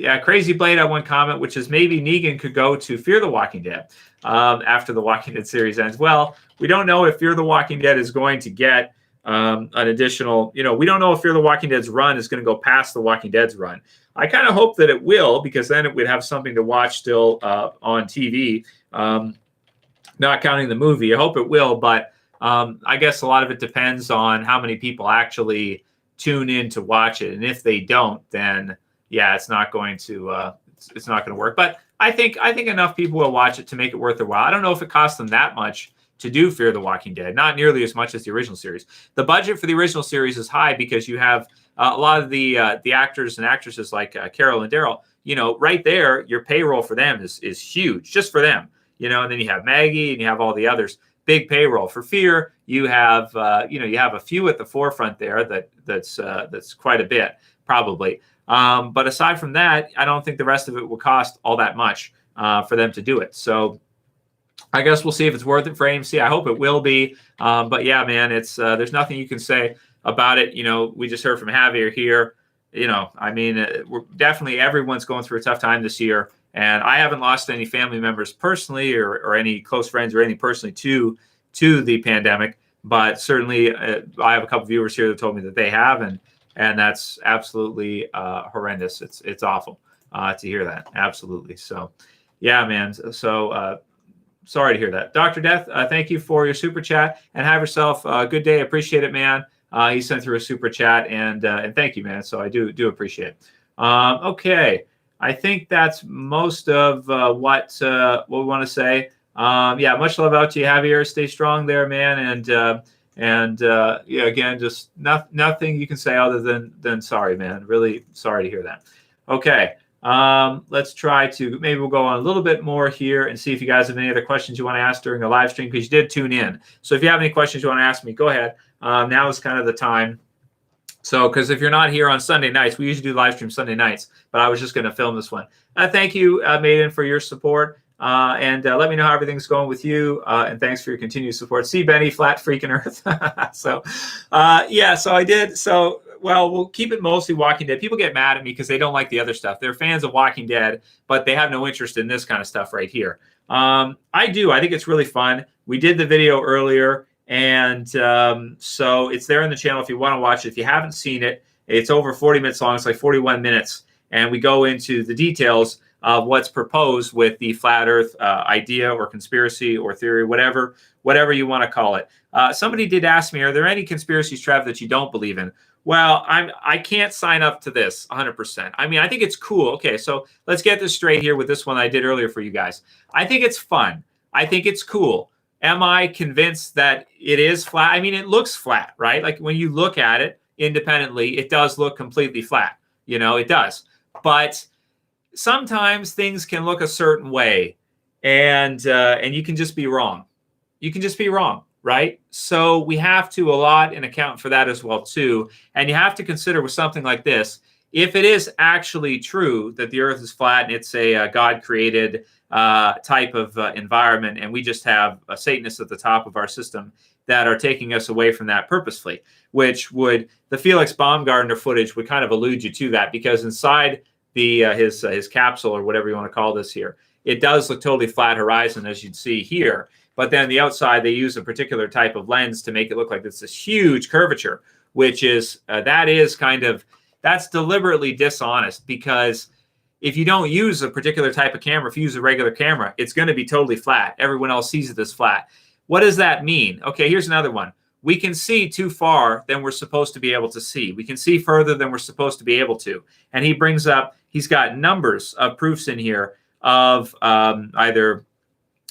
Yeah, Crazy Blade had one comment, which is maybe Negan could go to Fear the Walking Dead after the Walking Dead series ends. Well, we don't know if Fear the Walking Dead is going to get an additional, we don't know if Fear the Walking Dead's run is going to go past the Walking Dead's run. I kind of hope that it will, because then it would have something to watch still on TV, not counting the movie. I hope it will, but I guess a lot of it depends on how many people actually tune in to watch it, and if they don't, then yeah, it's not going to work. But I think enough people will watch it to make it worth their while. I don't know if it costs them that much to do Fear the Walking Dead, not nearly as much as the original series. The budget for the original series is high because you have a lot of the actors and actresses like Carol and Daryl. Right there, your payroll for them is huge, just for them. And then you have Maggie and you have all the others. Big payroll. For Fear, you have a few at the forefront there that's quite a bit probably. But aside from that, I don't think the rest of it will cost all that much for them to do it. So I guess we'll see if it's worth it for AMC. I hope it will be. But yeah, man, it's there's nothing you can say about it. We just heard from Javier here. We're definitely, everyone's going through a tough time this year. And I haven't lost any family members personally or any close friends or anything personally to the pandemic. But certainly I have a couple viewers here that told me that they have. And that's absolutely horrendous. It's awful to hear that. Absolutely. So, yeah, man. So sorry to hear that. Dr. Death, thank you for your super chat, and have yourself a good day. Appreciate it, man. He sent through a super chat, and thank you, man. So I do appreciate it. Okay. I think that's most of what we want to say. Yeah, much love out to you, Javier. Stay strong there, man. And yeah, again, just nothing you can say other than sorry, man. Really sorry to hear that. Okay, let's try to, maybe we'll go on a little bit more here and see if you guys have any other questions you want to ask during the live stream, because you did tune in. So if you have any questions you want to ask me, go ahead. Now is kind of the time. So, because if you're not here on Sunday nights, we usually do live stream Sunday nights, but I was just going to film this one. Thank you, Maiden, for your support. And let me know how everything's going with you. And thanks for your continued support. See, Benny, flat freaking Earth. So, yeah, so I did. So, well, we'll keep it mostly Walking Dead. People get mad at me because they don't like the other stuff. They're fans of Walking Dead, but they have no interest in this kind of stuff right here. I do. I think it's really fun. We did the video earlier, and so it's there on the channel if you want to watch it. If you haven't seen it, it's over 40 minutes long. It's like 41 minutes. And we go into the details of what's proposed with the flat Earth idea or conspiracy or theory, whatever you want to call it. Somebody did ask me, are there any conspiracies, Trev, that you don't believe in? Well, I can't sign up to this 100%. I mean, I think it's cool. Okay, so let's get this straight here with this one I did earlier for you guys. I think it's fun. I think it's cool. Am I convinced that it is flat? I mean, it looks flat, right? Like when you look at it independently, it does look completely flat. You know, it does. But sometimes things can look a certain way, and you can just be wrong. You can just be wrong, right? So we have to allot and account for that as well too. And you have to consider with something like this, if it is actually true that the Earth is flat and it's a God-created type of environment, and we just have Satanists at the top of our system that are taking us away from that purposefully, which would, the Felix Baumgartner footage would kind of allude you to that, because inside the his capsule, or whatever you want to call this here, it does look totally flat horizon, as you'd see here. But then the outside, they use a particular type of lens to make it look like it's this huge curvature, which is, that's deliberately dishonest, because if you don't use a particular type of camera, if you use a regular camera, it's going to be totally flat. Everyone else sees it as flat. What does that mean? Okay, here's another one. We can see too far than we're supposed to be able to see. We can see further than we're supposed to be able to. And he brings up, he's got numbers of proofs in here of either,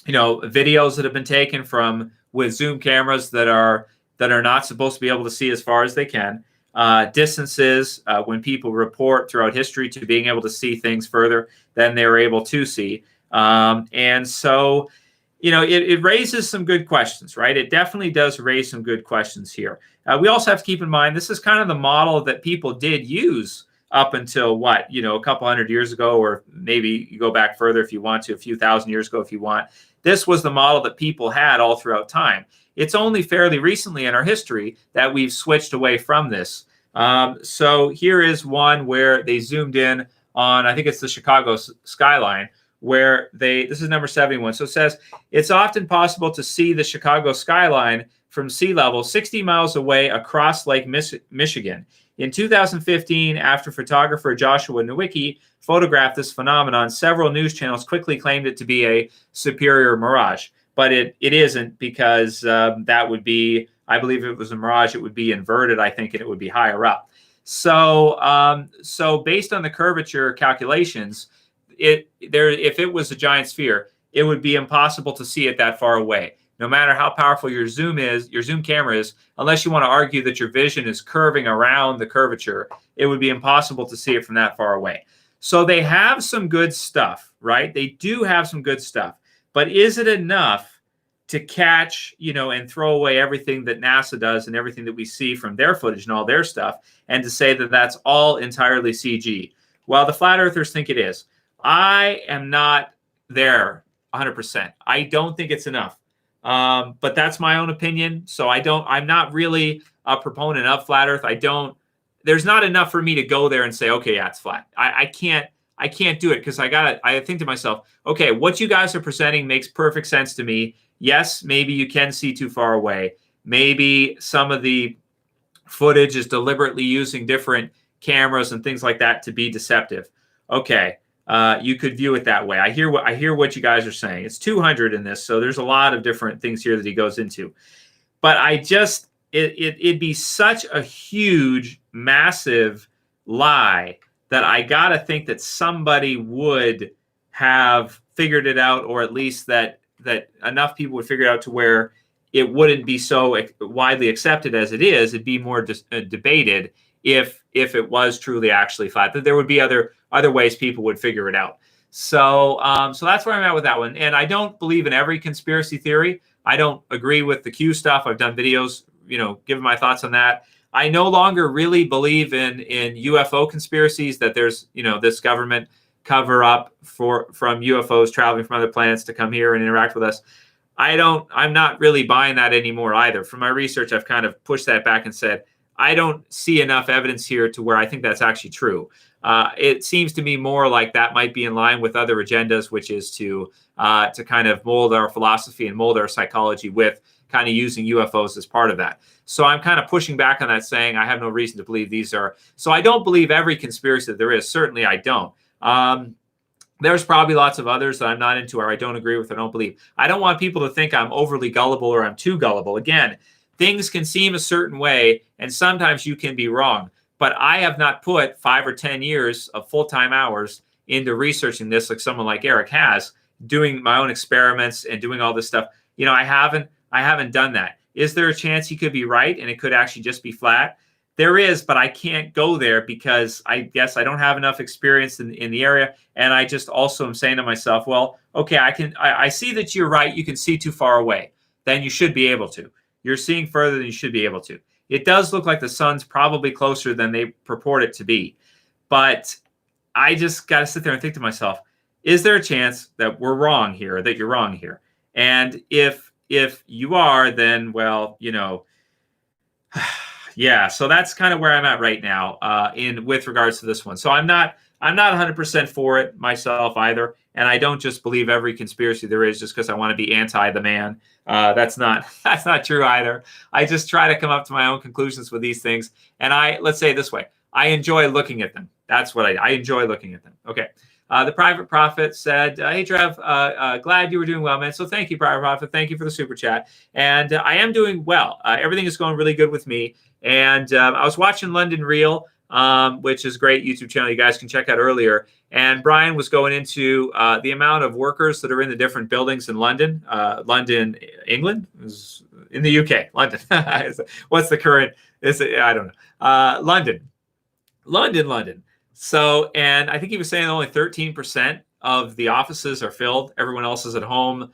videos that have been taken from with zoom cameras that are not supposed to be able to see as far as they can. Distances when people report throughout history to being able to see things further than they were able to see. And so, it raises some good questions, right? It definitely does raise some good questions here. We also have to keep in mind, this is kind of the model that people did use up until a couple hundred years ago, or maybe you go back further if you want to, a few thousand years ago if you want. This was the model that people had all throughout time. It's only fairly recently in our history that we've switched away from this. So here is one where they zoomed in on, I think it's the Chicago skyline, where this is number 71. So it says, it's often possible to see the Chicago skyline from sea level 60 miles away across Lake Michigan. In 2015, after photographer Joshua Nowicki photographed this phenomenon, several news channels quickly claimed it to be a superior mirage. But it isn't, because that would be, I believe if it was a mirage, it would be inverted, I think, and it would be higher up. So so based on the curvature calculations, if it was a giant sphere, it would be impossible to see it that far away. No matter how powerful your zoom camera is, unless you want to argue that your vision is curving around the curvature, it would be impossible to see it from that far away. So they have some good stuff, right? They do have some good stuff. But is it enough to catch, and throw away everything that NASA does and everything that we see from their footage and all their stuff, and to say that that's all entirely CG? Well, the flat earthers think it is. I am not there 100%. I don't think it's enough. But that's my own opinion. So I'm not really a proponent of flat earth. There's not enough for me to go there and say, okay, yeah, it's flat. I can't do it, because I think to myself, okay, what you guys are presenting makes perfect sense to me. Yes, maybe you can see too far away. Maybe some of the footage is deliberately using different cameras and things like that to be deceptive. Okay, you could view it that way. I hear what you guys are saying. It's 200 in this, so there's a lot of different things here that he goes into. But it'd be such a huge, massive lie that I gotta think that somebody would have figured it out, or at least that enough people would figure it out to where it wouldn't be so widely accepted as it is. It'd be more debated if it was truly actually flat. That there would be other ways people would figure it out. So so that's where I'm at with that one. And I don't believe in every conspiracy theory. I don't agree with the Q stuff. I've done videos, giving my thoughts on that. I no longer really believe in UFO conspiracies, that there's, this government cover up from UFOs traveling from other planets to come here and interact with us. I'm not really buying that anymore either. From my research, I've kind of pushed that back and said, I don't see enough evidence here to where I think that's actually true. It seems to me more like that might be in line with other agendas, which is to kind of mold our philosophy and mold our psychology with kind of using UFOs as part of that. So I'm kind of pushing back on that, saying I have no reason to believe these are. So I don't believe every conspiracy that there is. Certainly I don't. There's probably lots of others that I'm not into or I don't agree with or don't believe. I don't want people to think I'm overly gullible or I'm too gullible. Again, things can seem a certain way, and sometimes you can be wrong. But I have not put 5 or 10 years of full-time hours into researching this like someone like Eric has, doing my own experiments and doing all this stuff. You know, I haven't done that. Is there a chance he could be right and it could actually just be flat? There is, but I can't go there because I guess I don't have enough experience in the area. And I just also am saying to myself, well, okay, I see that you're right. You can see too far away. Then you should be able to. You're seeing further than you should be able to. It does look like the sun's probably closer than they purport it to be. But I just got to sit there and think to myself, is there a chance that we're wrong here, that you're wrong here? And if you are, then, well, you know, yeah, so that's kind of where I'm at right now with regards to this one. So I'm not 100% for it myself either, and I don't just believe every conspiracy there is just because I want to be anti the man. That's not true either. I just try to come up to my own conclusions with these things, and let's say it this way: I enjoy looking at them. That's what I enjoy looking at them. Okay. The Private Prophet said, hey, Trev, glad you were doing well, man. So thank you, Private Prophet. Thank you for the super chat. And I am doing well. Everything is going really good with me. And I was watching London Real, which is a great YouTube channel you guys can check out earlier. And Brian was going into the amount of workers that are in the different buildings in London. London, England? In the UK. London. What's the current? I don't know. London. So, and I think he was saying only 13% of the offices are filled. Everyone else is at home.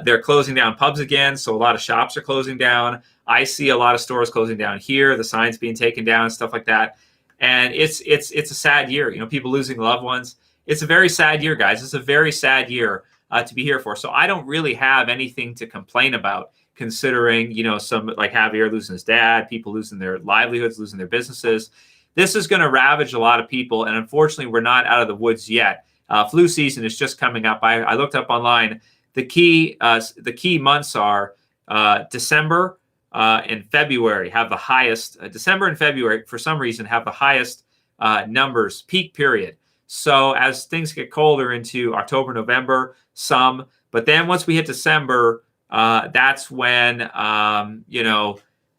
They're closing down pubs again, so a lot of shops are closing down. I see a lot of stores closing down here, the signs being taken down and stuff like that. And it's a sad year. You know, people losing loved ones. It's a very sad year, guys. It's a very sad year to be here for. So I don't really have anything to complain about, considering, you know, some like Javier losing his dad, people losing their livelihoods, losing their businesses. This is going to ravage a lot of people, and unfortunately, we're not out of the woods yet. Flu season is just coming up. I looked up online. The key months are December and February have the highest. December and February, for some reason, have the highest numbers, peak period. So as things get colder into October, November, some. But then once we hit December, that's when,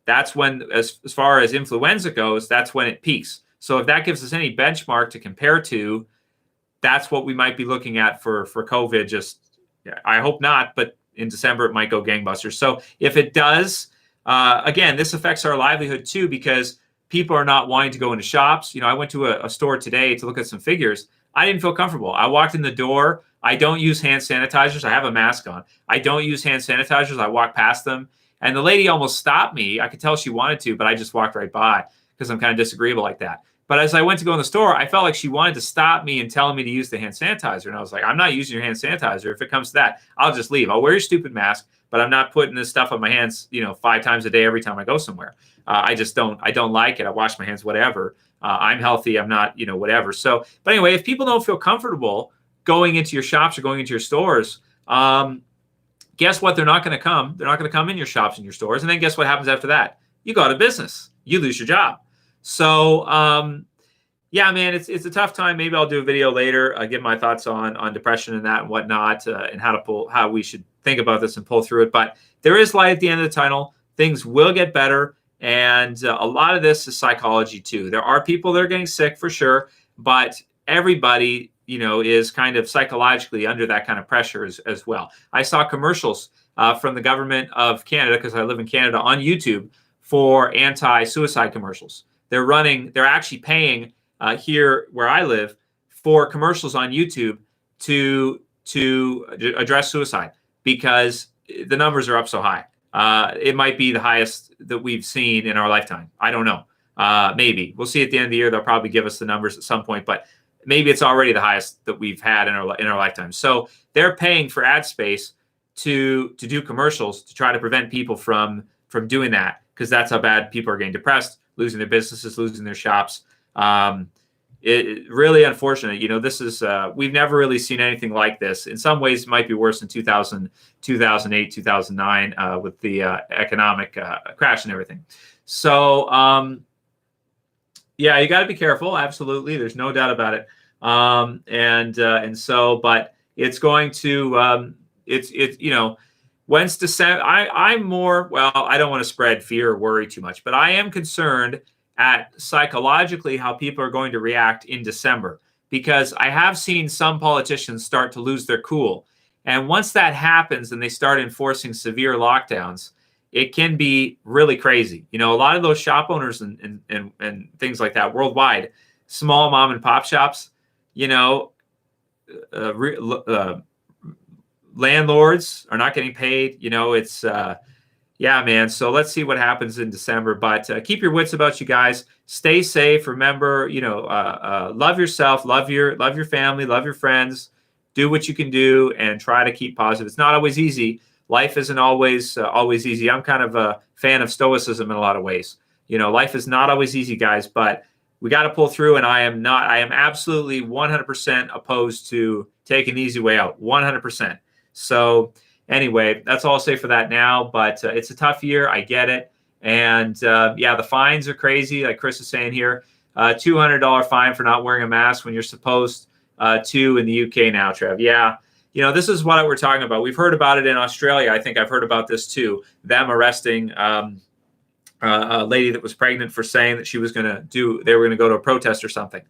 that's when, as far as influenza goes, that's when it peaks. So if that gives us any benchmark to compare to, that's what we might be looking at for COVID. Just, I hope not, but in December it might go gangbusters. So if it does, again, this affects our livelihood too, because people are not wanting to go into shops. You know, I went to a store today to look at some figures. I didn't feel comfortable. I walked in the door. I don't use hand sanitizers. I have a mask on. I don't use hand sanitizers. I walk past them. And the lady almost stopped me. I could tell she wanted to, but I just walked right by because I'm kind of disagreeable like that. But as I went to go in the store, I felt like she wanted to stop me and tell me to use the hand sanitizer. And I was like, I'm not using your hand sanitizer. If it comes to that, I'll just leave. I'll wear your stupid mask, but I'm not putting this stuff on my hands, 5 times a day every time I go somewhere. I don't like it. I wash my hands, whatever. I'm healthy. I'm not, whatever. So, but anyway, if people don't feel comfortable going into your shops or going into your stores, guess what? They're not going to come. They're not going to come in your shops and your stores. And then guess what happens after that? You go out of business. You lose your job. So, yeah, man, it's a tough time. Maybe I'll do a video later, give my thoughts on depression and that and whatnot, and how we should think about this and pull through it. But there is light at the end of the tunnel. Things will get better. And a lot of this is psychology too. There are people that are getting sick for sure, but everybody, is kind of psychologically under that kind of pressure as well. I saw commercials from the government of Canada, because I live in Canada, on YouTube for anti-suicide commercials. They're actually paying here where I live for commercials on YouTube to address suicide, because the numbers are up so high. It might be the highest that we've seen in our lifetime. I don't know. Maybe we'll see at the end of the year. They'll probably give us the numbers at some point, but maybe it's already the highest that we've had in our lifetime. So they're paying for ad space to do commercials to try to prevent people from doing that, because that's how bad people are getting depressed, losing their businesses, losing their shops. It really unfortunate. This is we've never really seen anything like this. In some ways, it might be worse in 2000, 2008, 2009 with the economic crash and everything. So yeah, you got to be careful. Absolutely, there's no doubt about it. And so, but it's going to when's December. I'm more, well, I don't want to spread fear or worry too much, but I am concerned at psychologically how people are going to react in December, because I have seen some politicians start to lose their cool. And once that happens and they start enforcing severe lockdowns, it can be really crazy. A lot of those shop owners and things like that worldwide, small mom and pop shops, landlords are not getting paid. It's yeah, man. So let's see what happens in December. But keep your wits about you guys. Stay safe. Remember, love yourself, love your family, love your friends. Do what you can do and try to keep positive. It's not always easy. Life isn't always easy. I'm kind of a fan of stoicism in a lot of ways. Life is not always easy, guys, but we got to pull through. And I am absolutely 100% opposed to taking the easy way out. 100%. So anyway, that's all I'll say for that now. But it's a tough year. I get it. And yeah, the fines are crazy. Like Chris is saying here, $200 fine for not wearing a mask when you're supposed to in the UK now, Trev. Yeah. This is what we're talking about. We've heard about it in Australia. I think I've heard about this too. Them arresting a lady that was pregnant for saying that they were going to go to a protest or something,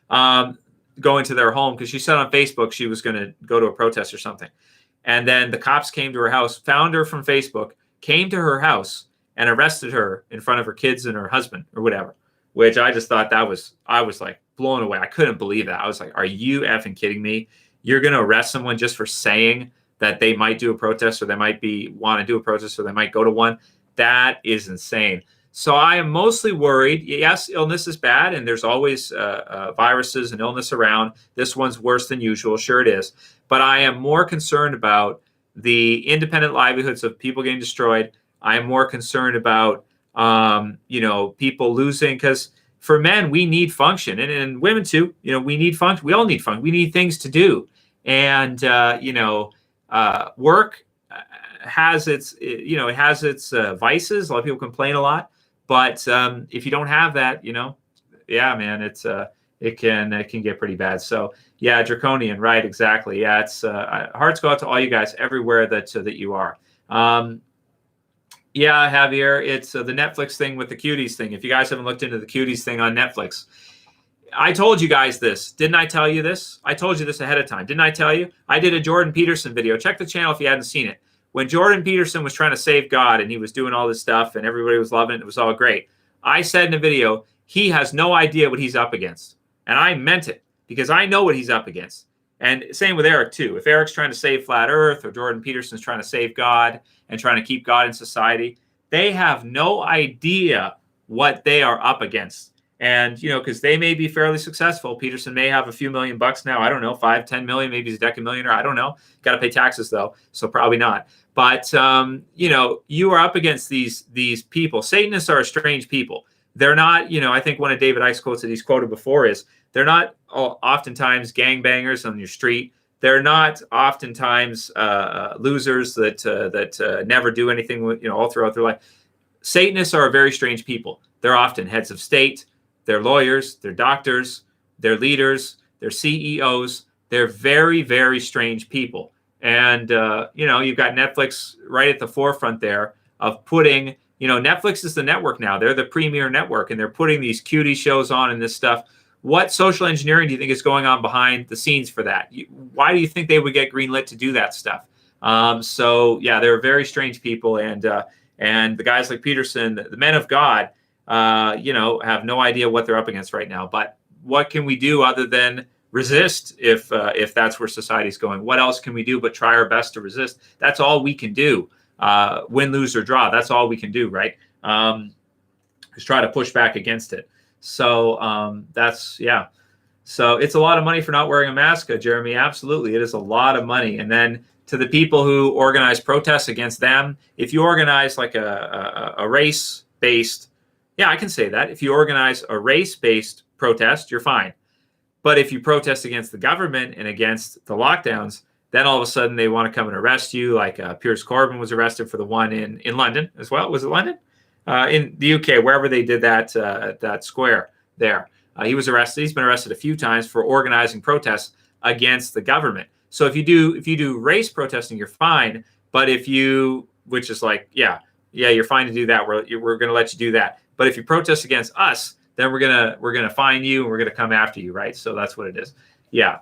going to their home because she said on Facebook she was going to go to a protest or something. And then the cops came to her house, found her from Facebook, came to her house and arrested her in front of her kids and her husband or whatever, which I just thought I was like blown away. I couldn't believe that. I was like, are you effing kidding me? You're going to arrest someone just for saying that they might do a protest or they might want to do a protest or they might go to one? That is insane. So I am mostly worried. Yes, illness is bad, and there's always viruses and illness around. This one's worse than usual. Sure it is. But I am more concerned about the independent livelihoods of people getting destroyed. I am more concerned about, people losing, because for men, we need function, and women too. We need function. We all need function. We need things to do. And, work has its, it has its vices. A lot of people complain a lot. But if you don't have that, yeah, man, it can get pretty bad. So yeah, draconian, right? Exactly. Yeah, it's hearts go out to all you guys everywhere that you are. Yeah, Javier, it's the Netflix thing with the cuties thing. If you guys haven't looked into the cuties thing on Netflix, I told you guys this. Didn't I tell you this? I told you this ahead of time. Didn't I tell you? I did a Jordan Peterson video. Check the channel if you hadn't seen it. When Jordan Peterson was trying to save God and he was doing all this stuff and everybody was loving it, it was all great. I said in a video, he has no idea what he's up against. And I meant it because I know what he's up against. And same with Eric too. If Eric's trying to save flat earth or Jordan Peterson's trying to save God and trying to keep God in society, they have no idea what they are up against. And, because they may be fairly successful. Peterson may have a few $1 million now. I don't know, 5, 10 million, maybe he's a decamillionaire. I don't know. Got to pay taxes though. So probably not. But, you are up against these people. Satanists are strange people. They're not, I think one of David Icke's quotes that he's quoted before is, they're not oftentimes gangbangers on your street. They're not oftentimes losers that never do anything, all throughout their life. Satanists are a very strange people. They're often heads of state. They're lawyers. They're doctors. They're leaders. They're CEOs. They're very, very strange people. And, you've got Netflix right at the forefront there of putting, Netflix is the network now. They're the premier network, and they're putting these cutie shows on and this stuff. What social engineering do you think is going on behind the scenes for that? Why do you think they would get greenlit to do that stuff? So, yeah, they're very strange people. And the guys like Peterson, the men of God, have no idea what they're up against right now. But what can we do other than resist if that's where society's going? What else can we do but try our best to resist? That's all we can do. Win, lose, or draw. That's all we can do, right? Just try to push back against it. So that's, yeah. So it's a lot of money for not wearing a mask, Jeremy. Absolutely. It is a lot of money. And then to the people who organize protests against them, if you organize like a race-based, yeah, I can say that. If you organize a race-based protest, you're fine. But if you protest against the government and against the lockdowns, then all of a sudden they want to come and arrest you. Like Piers Corbyn was arrested for the one in London as well. Was it London? In the UK, wherever they did that square there. He was arrested. He's been arrested a few times for organizing protests against the government. So if you do race protesting, you're fine. But if you, which is like, yeah, you're fine to do that. We're going to let you do that. But if you protest against us, then we're gonna fine you and we're gonna come after you, right? So that's what it is. Yeah.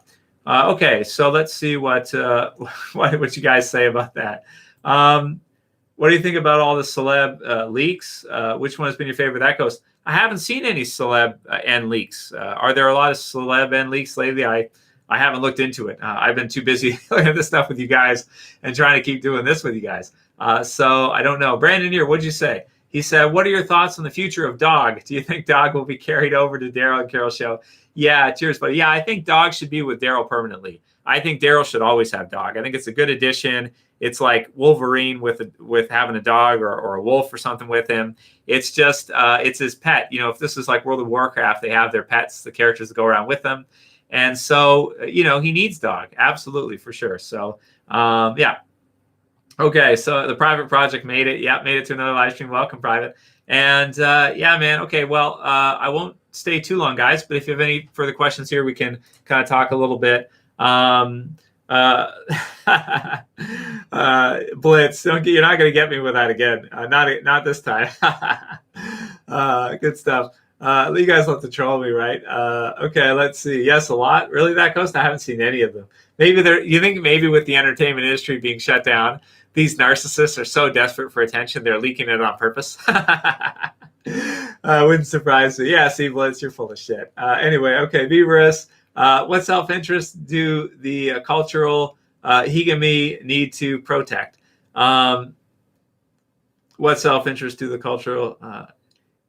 Okay. So let's see what you guys say about that. What do you think about all the celeb leaks? Which one has been your favorite? That goes. I haven't seen any celeb end leaks. Are there a lot of celeb end leaks lately? I haven't looked into it. I've been too busy looking at this stuff with you guys and trying to keep doing this with you guys. So I don't know. Brandon here, what'd you say? He said, what are your thoughts on the future of Dog? Do you think Dog will be carried over to Daryl and Carol's show? Yeah, cheers, buddy. Yeah, I think Dog should be with Daryl permanently. I think Daryl should always have Dog. I think it's a good addition. It's like Wolverine with having a dog or a wolf or something with him. It's just, it's his pet. You know, if this is like World of Warcraft, they have their pets, the characters that go around with them. And so, you know, he needs Dog. Absolutely, for sure. So, yeah. Okay, so the Private Project made it. Yeah, made it to another live stream. Welcome, Private. And yeah, man. Okay, well, I won't stay too long, guys. But if you have any further questions here, we can kind of talk a little bit. Blitz, you're not going to get me with that again. Not this time. Good stuff. You guys love to troll me, right? Okay, let's see. Yes, a lot. Really, that coast? I haven't seen any of them. Maybe you think maybe with the entertainment industry being shut down, these narcissists are so desperate for attention, they're leaking it on purpose. Wouldn't surprise me. Yeah, see, Blitz, you're full of shit. Anyway, okay, Beaverus. What self-interest do the cultural hegemony need to protect? What self-interest do the cultural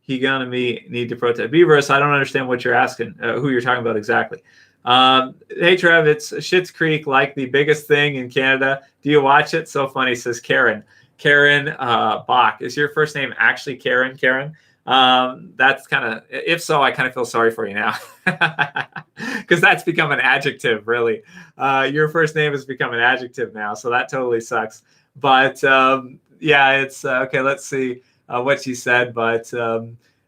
hegemony need to protect? Beaverus, I don't understand what you're asking, who you're talking about exactly. Hey, Trev, it's Schitt's Creek, like the biggest thing in Canada. Do you watch it? So funny, says Karen. Karen Bach. Is your first name actually Karen? Karen? That's kind of, if so, I kind of feel sorry for you now. Because that's become an adjective, really. Your first name has become an adjective now, so that totally sucks. But yeah, it's okay. Let's see what she said. But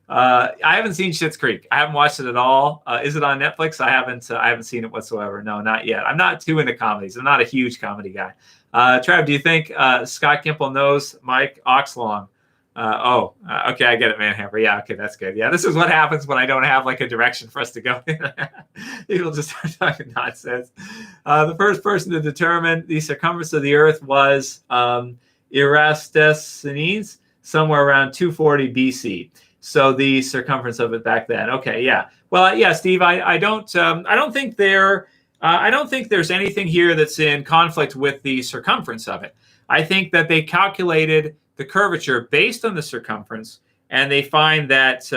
I haven't seen Schitt's Creek. I haven't watched it at all. Is it on Netflix? I haven't seen it whatsoever. No, not yet. I'm not too into comedies. I'm not a huge comedy guy. Trav, do you think Scott Gimple knows Mike Oxlong? Okay, I get it, Manhammer. Yeah, okay, that's good. Yeah, this is what happens when I don't have like a direction for us to go. People just start talking nonsense. The first person to determine the circumference of the Earth was Eratosthenes, somewhere around 240 BC. So the circumference of it back then. Okay, yeah. Well, yeah, Steve, I don't think there's anything here that's in conflict with the circumference of it. I think that they calculated the curvature based on the circumference, and they find that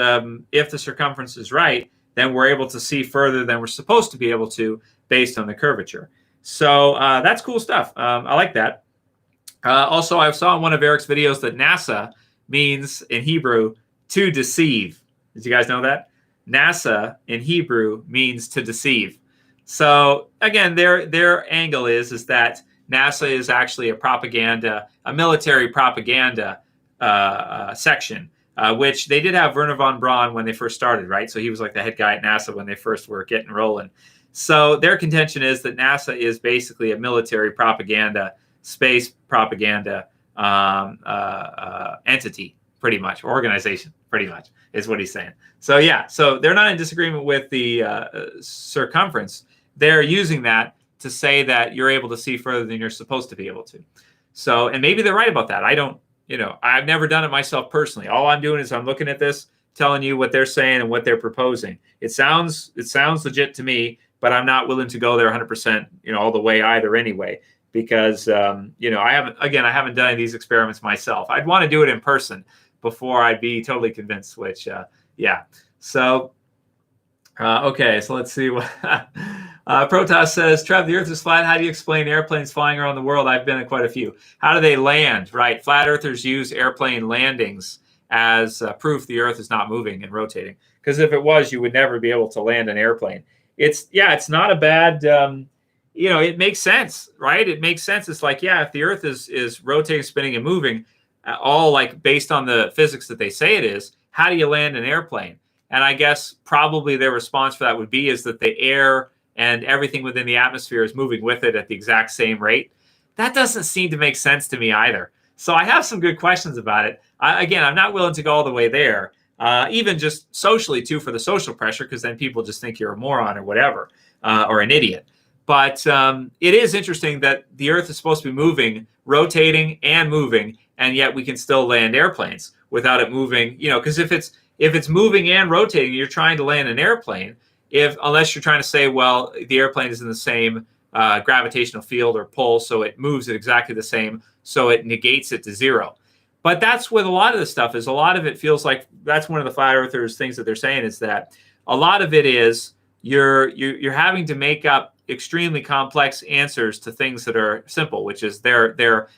if the circumference is right, then we're able to see further than we're supposed to be able to based on the curvature. So that's cool stuff. I like that. Also, I saw in one of Eric's videos that NASA means in Hebrew to deceive. Did you guys know that? NASA in Hebrew means to deceive. So again, their angle is that NASA is actually a military propaganda section, which they did have Werner von Braun when they first started, right? So he was like the head guy at NASA when they first were getting rolling. So their contention is that NASA is basically a military propaganda, space propaganda entity, pretty much, organization, pretty much, is what he's saying. So yeah, so they're not in disagreement with the circumference. They're using that to say that you're able to see further than you're supposed to be able to. So, and maybe they're right about that. I don't, I've never done it myself personally. All I'm doing is I'm looking at this, telling you what they're saying and what they're proposing. It sounds legit to me, but I'm not willing to go there 100%, all the way either anyway, because, I haven't done any of these experiments myself. I'd want to do it in person before I'd be totally convinced, which, yeah. So, Okay, so let's see what Protoss says. Trev, the Earth is flat. How do you explain airplanes flying around the world? I've been in quite a few. How do they land? Right, flat Earthers use airplane landings as proof the Earth is not moving and rotating. Because if it was, you would never be able to land an airplane. It's not a bad. It makes sense, right? It makes sense. It's like, yeah, if the Earth is rotating, spinning, and moving, all like based on the physics that they say it is, how do you land an airplane? And I guess probably their response for that would be is that the air and everything within the atmosphere is moving with it at the exact same rate. That doesn't seem to make sense to me either. So I have some good questions about it. Again, I'm not willing to go all the way there, even just socially too, for the social pressure, because then people just think you're a moron or whatever, or an idiot. But it is interesting that the Earth is supposed to be moving, rotating, and moving, and yet we can still land airplanes without it moving. Because if it's moving and rotating, you're trying to land an airplane. Unless you're trying to say, well, the airplane is in the same gravitational field or pull, so it moves at exactly the same, so it negates it to zero. But that's what a lot of this stuff is. A lot of it feels like that's one of the flat earthers things that they're saying is that a lot of it is you're having to make up extremely complex answers to things that are simple, which is their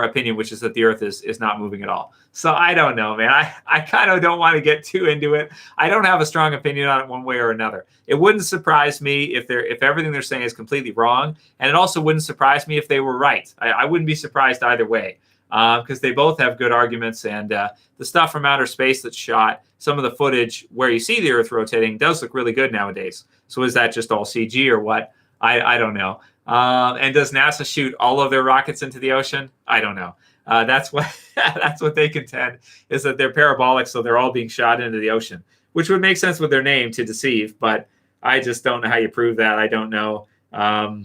opinion, which is that the Earth is not moving at all. So I don't know, man. I kind of don't want to get too into it. I don't have a strong opinion on it one way or another. It wouldn't surprise me if everything they're saying is completely wrong, and it also wouldn't surprise me if they were right. I wouldn't be surprised either way, because they both have good arguments, and the stuff from outer space that's shot, some of the footage where you see the Earth rotating does look really good nowadays. So is that just all CG or what? I don't know. And does NASA shoot all of their rockets into the ocean? I don't know. That's what they contend, is that they're parabolic, so they're all being shot into the ocean, which would make sense with their name, to deceive. But I just don't know how you prove that. I don't know, how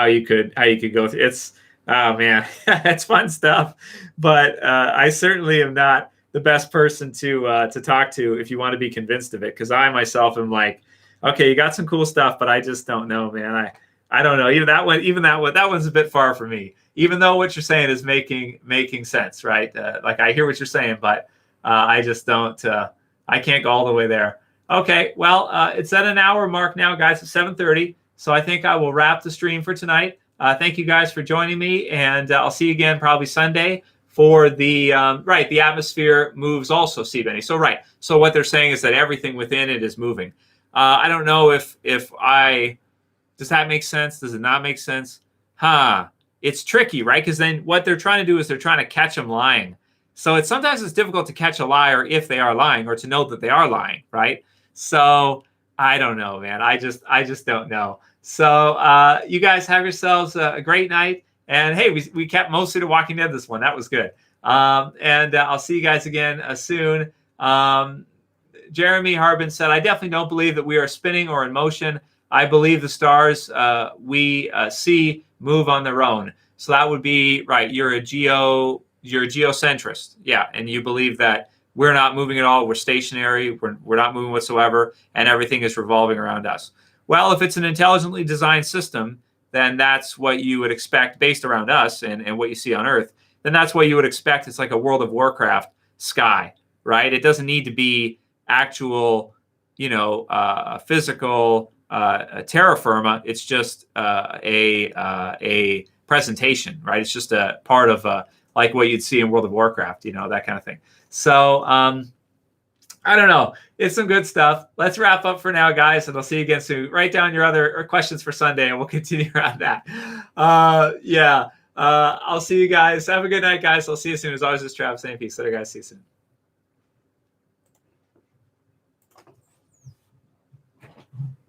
you could go through. It's oh man, it's fun stuff. But I certainly am not the best person to talk to if you want to be convinced of it, because I myself am like, okay, you got some cool stuff, but I just don't know, man. I don't know. Even that one's a bit far for me. Even though what you're saying is making sense, right? Like I hear what you're saying, but I just don't. I can't go all the way there. Okay, well, it's at an hour mark now, guys. It's 7:30, so I think I will wrap the stream for tonight. Thank you guys for joining me, and I'll see you again probably Sunday for the the atmosphere moves also, see, Benny. So so what they're saying is that everything within it is moving. I don't know if does that make sense? Does it not make sense? It's tricky, right? Because then what they're trying to do is they're trying to catch them lying. So sometimes it's difficult to catch a liar if they are lying, or to know that they are lying, right? So I don't know, man. I just don't know. So you guys have yourselves a great night. And hey, we kept mostly to Walking Dead this one. That was good. And I'll see you guys again soon. Jeremy Harbin said, I definitely don't believe that we are spinning or in motion. I believe the stars we see move on their own. So that would be right. You're a geocentrist. Yeah. And you believe that we're not moving at all. We're stationary. We're not moving whatsoever. And everything is revolving around us. Well, if it's an intelligently designed system, then that's what you would expect based around us and what you see on Earth. Then that's what you would expect. It's like a World of Warcraft sky, right? It doesn't need to be actual, physical terra firma. It's just a presentation, right? It's just a part of like what you'd see in World of Warcraft, that kind of thing. So I don't know. It's some good stuff. Let's wrap up for now, guys, and I'll see you again soon. Write down your other questions for Sunday, and we'll continue around that. I'll see you guys. Have a good night, guys. I'll see you soon. As always, this is Travis saying peace. Later, guys. See you soon.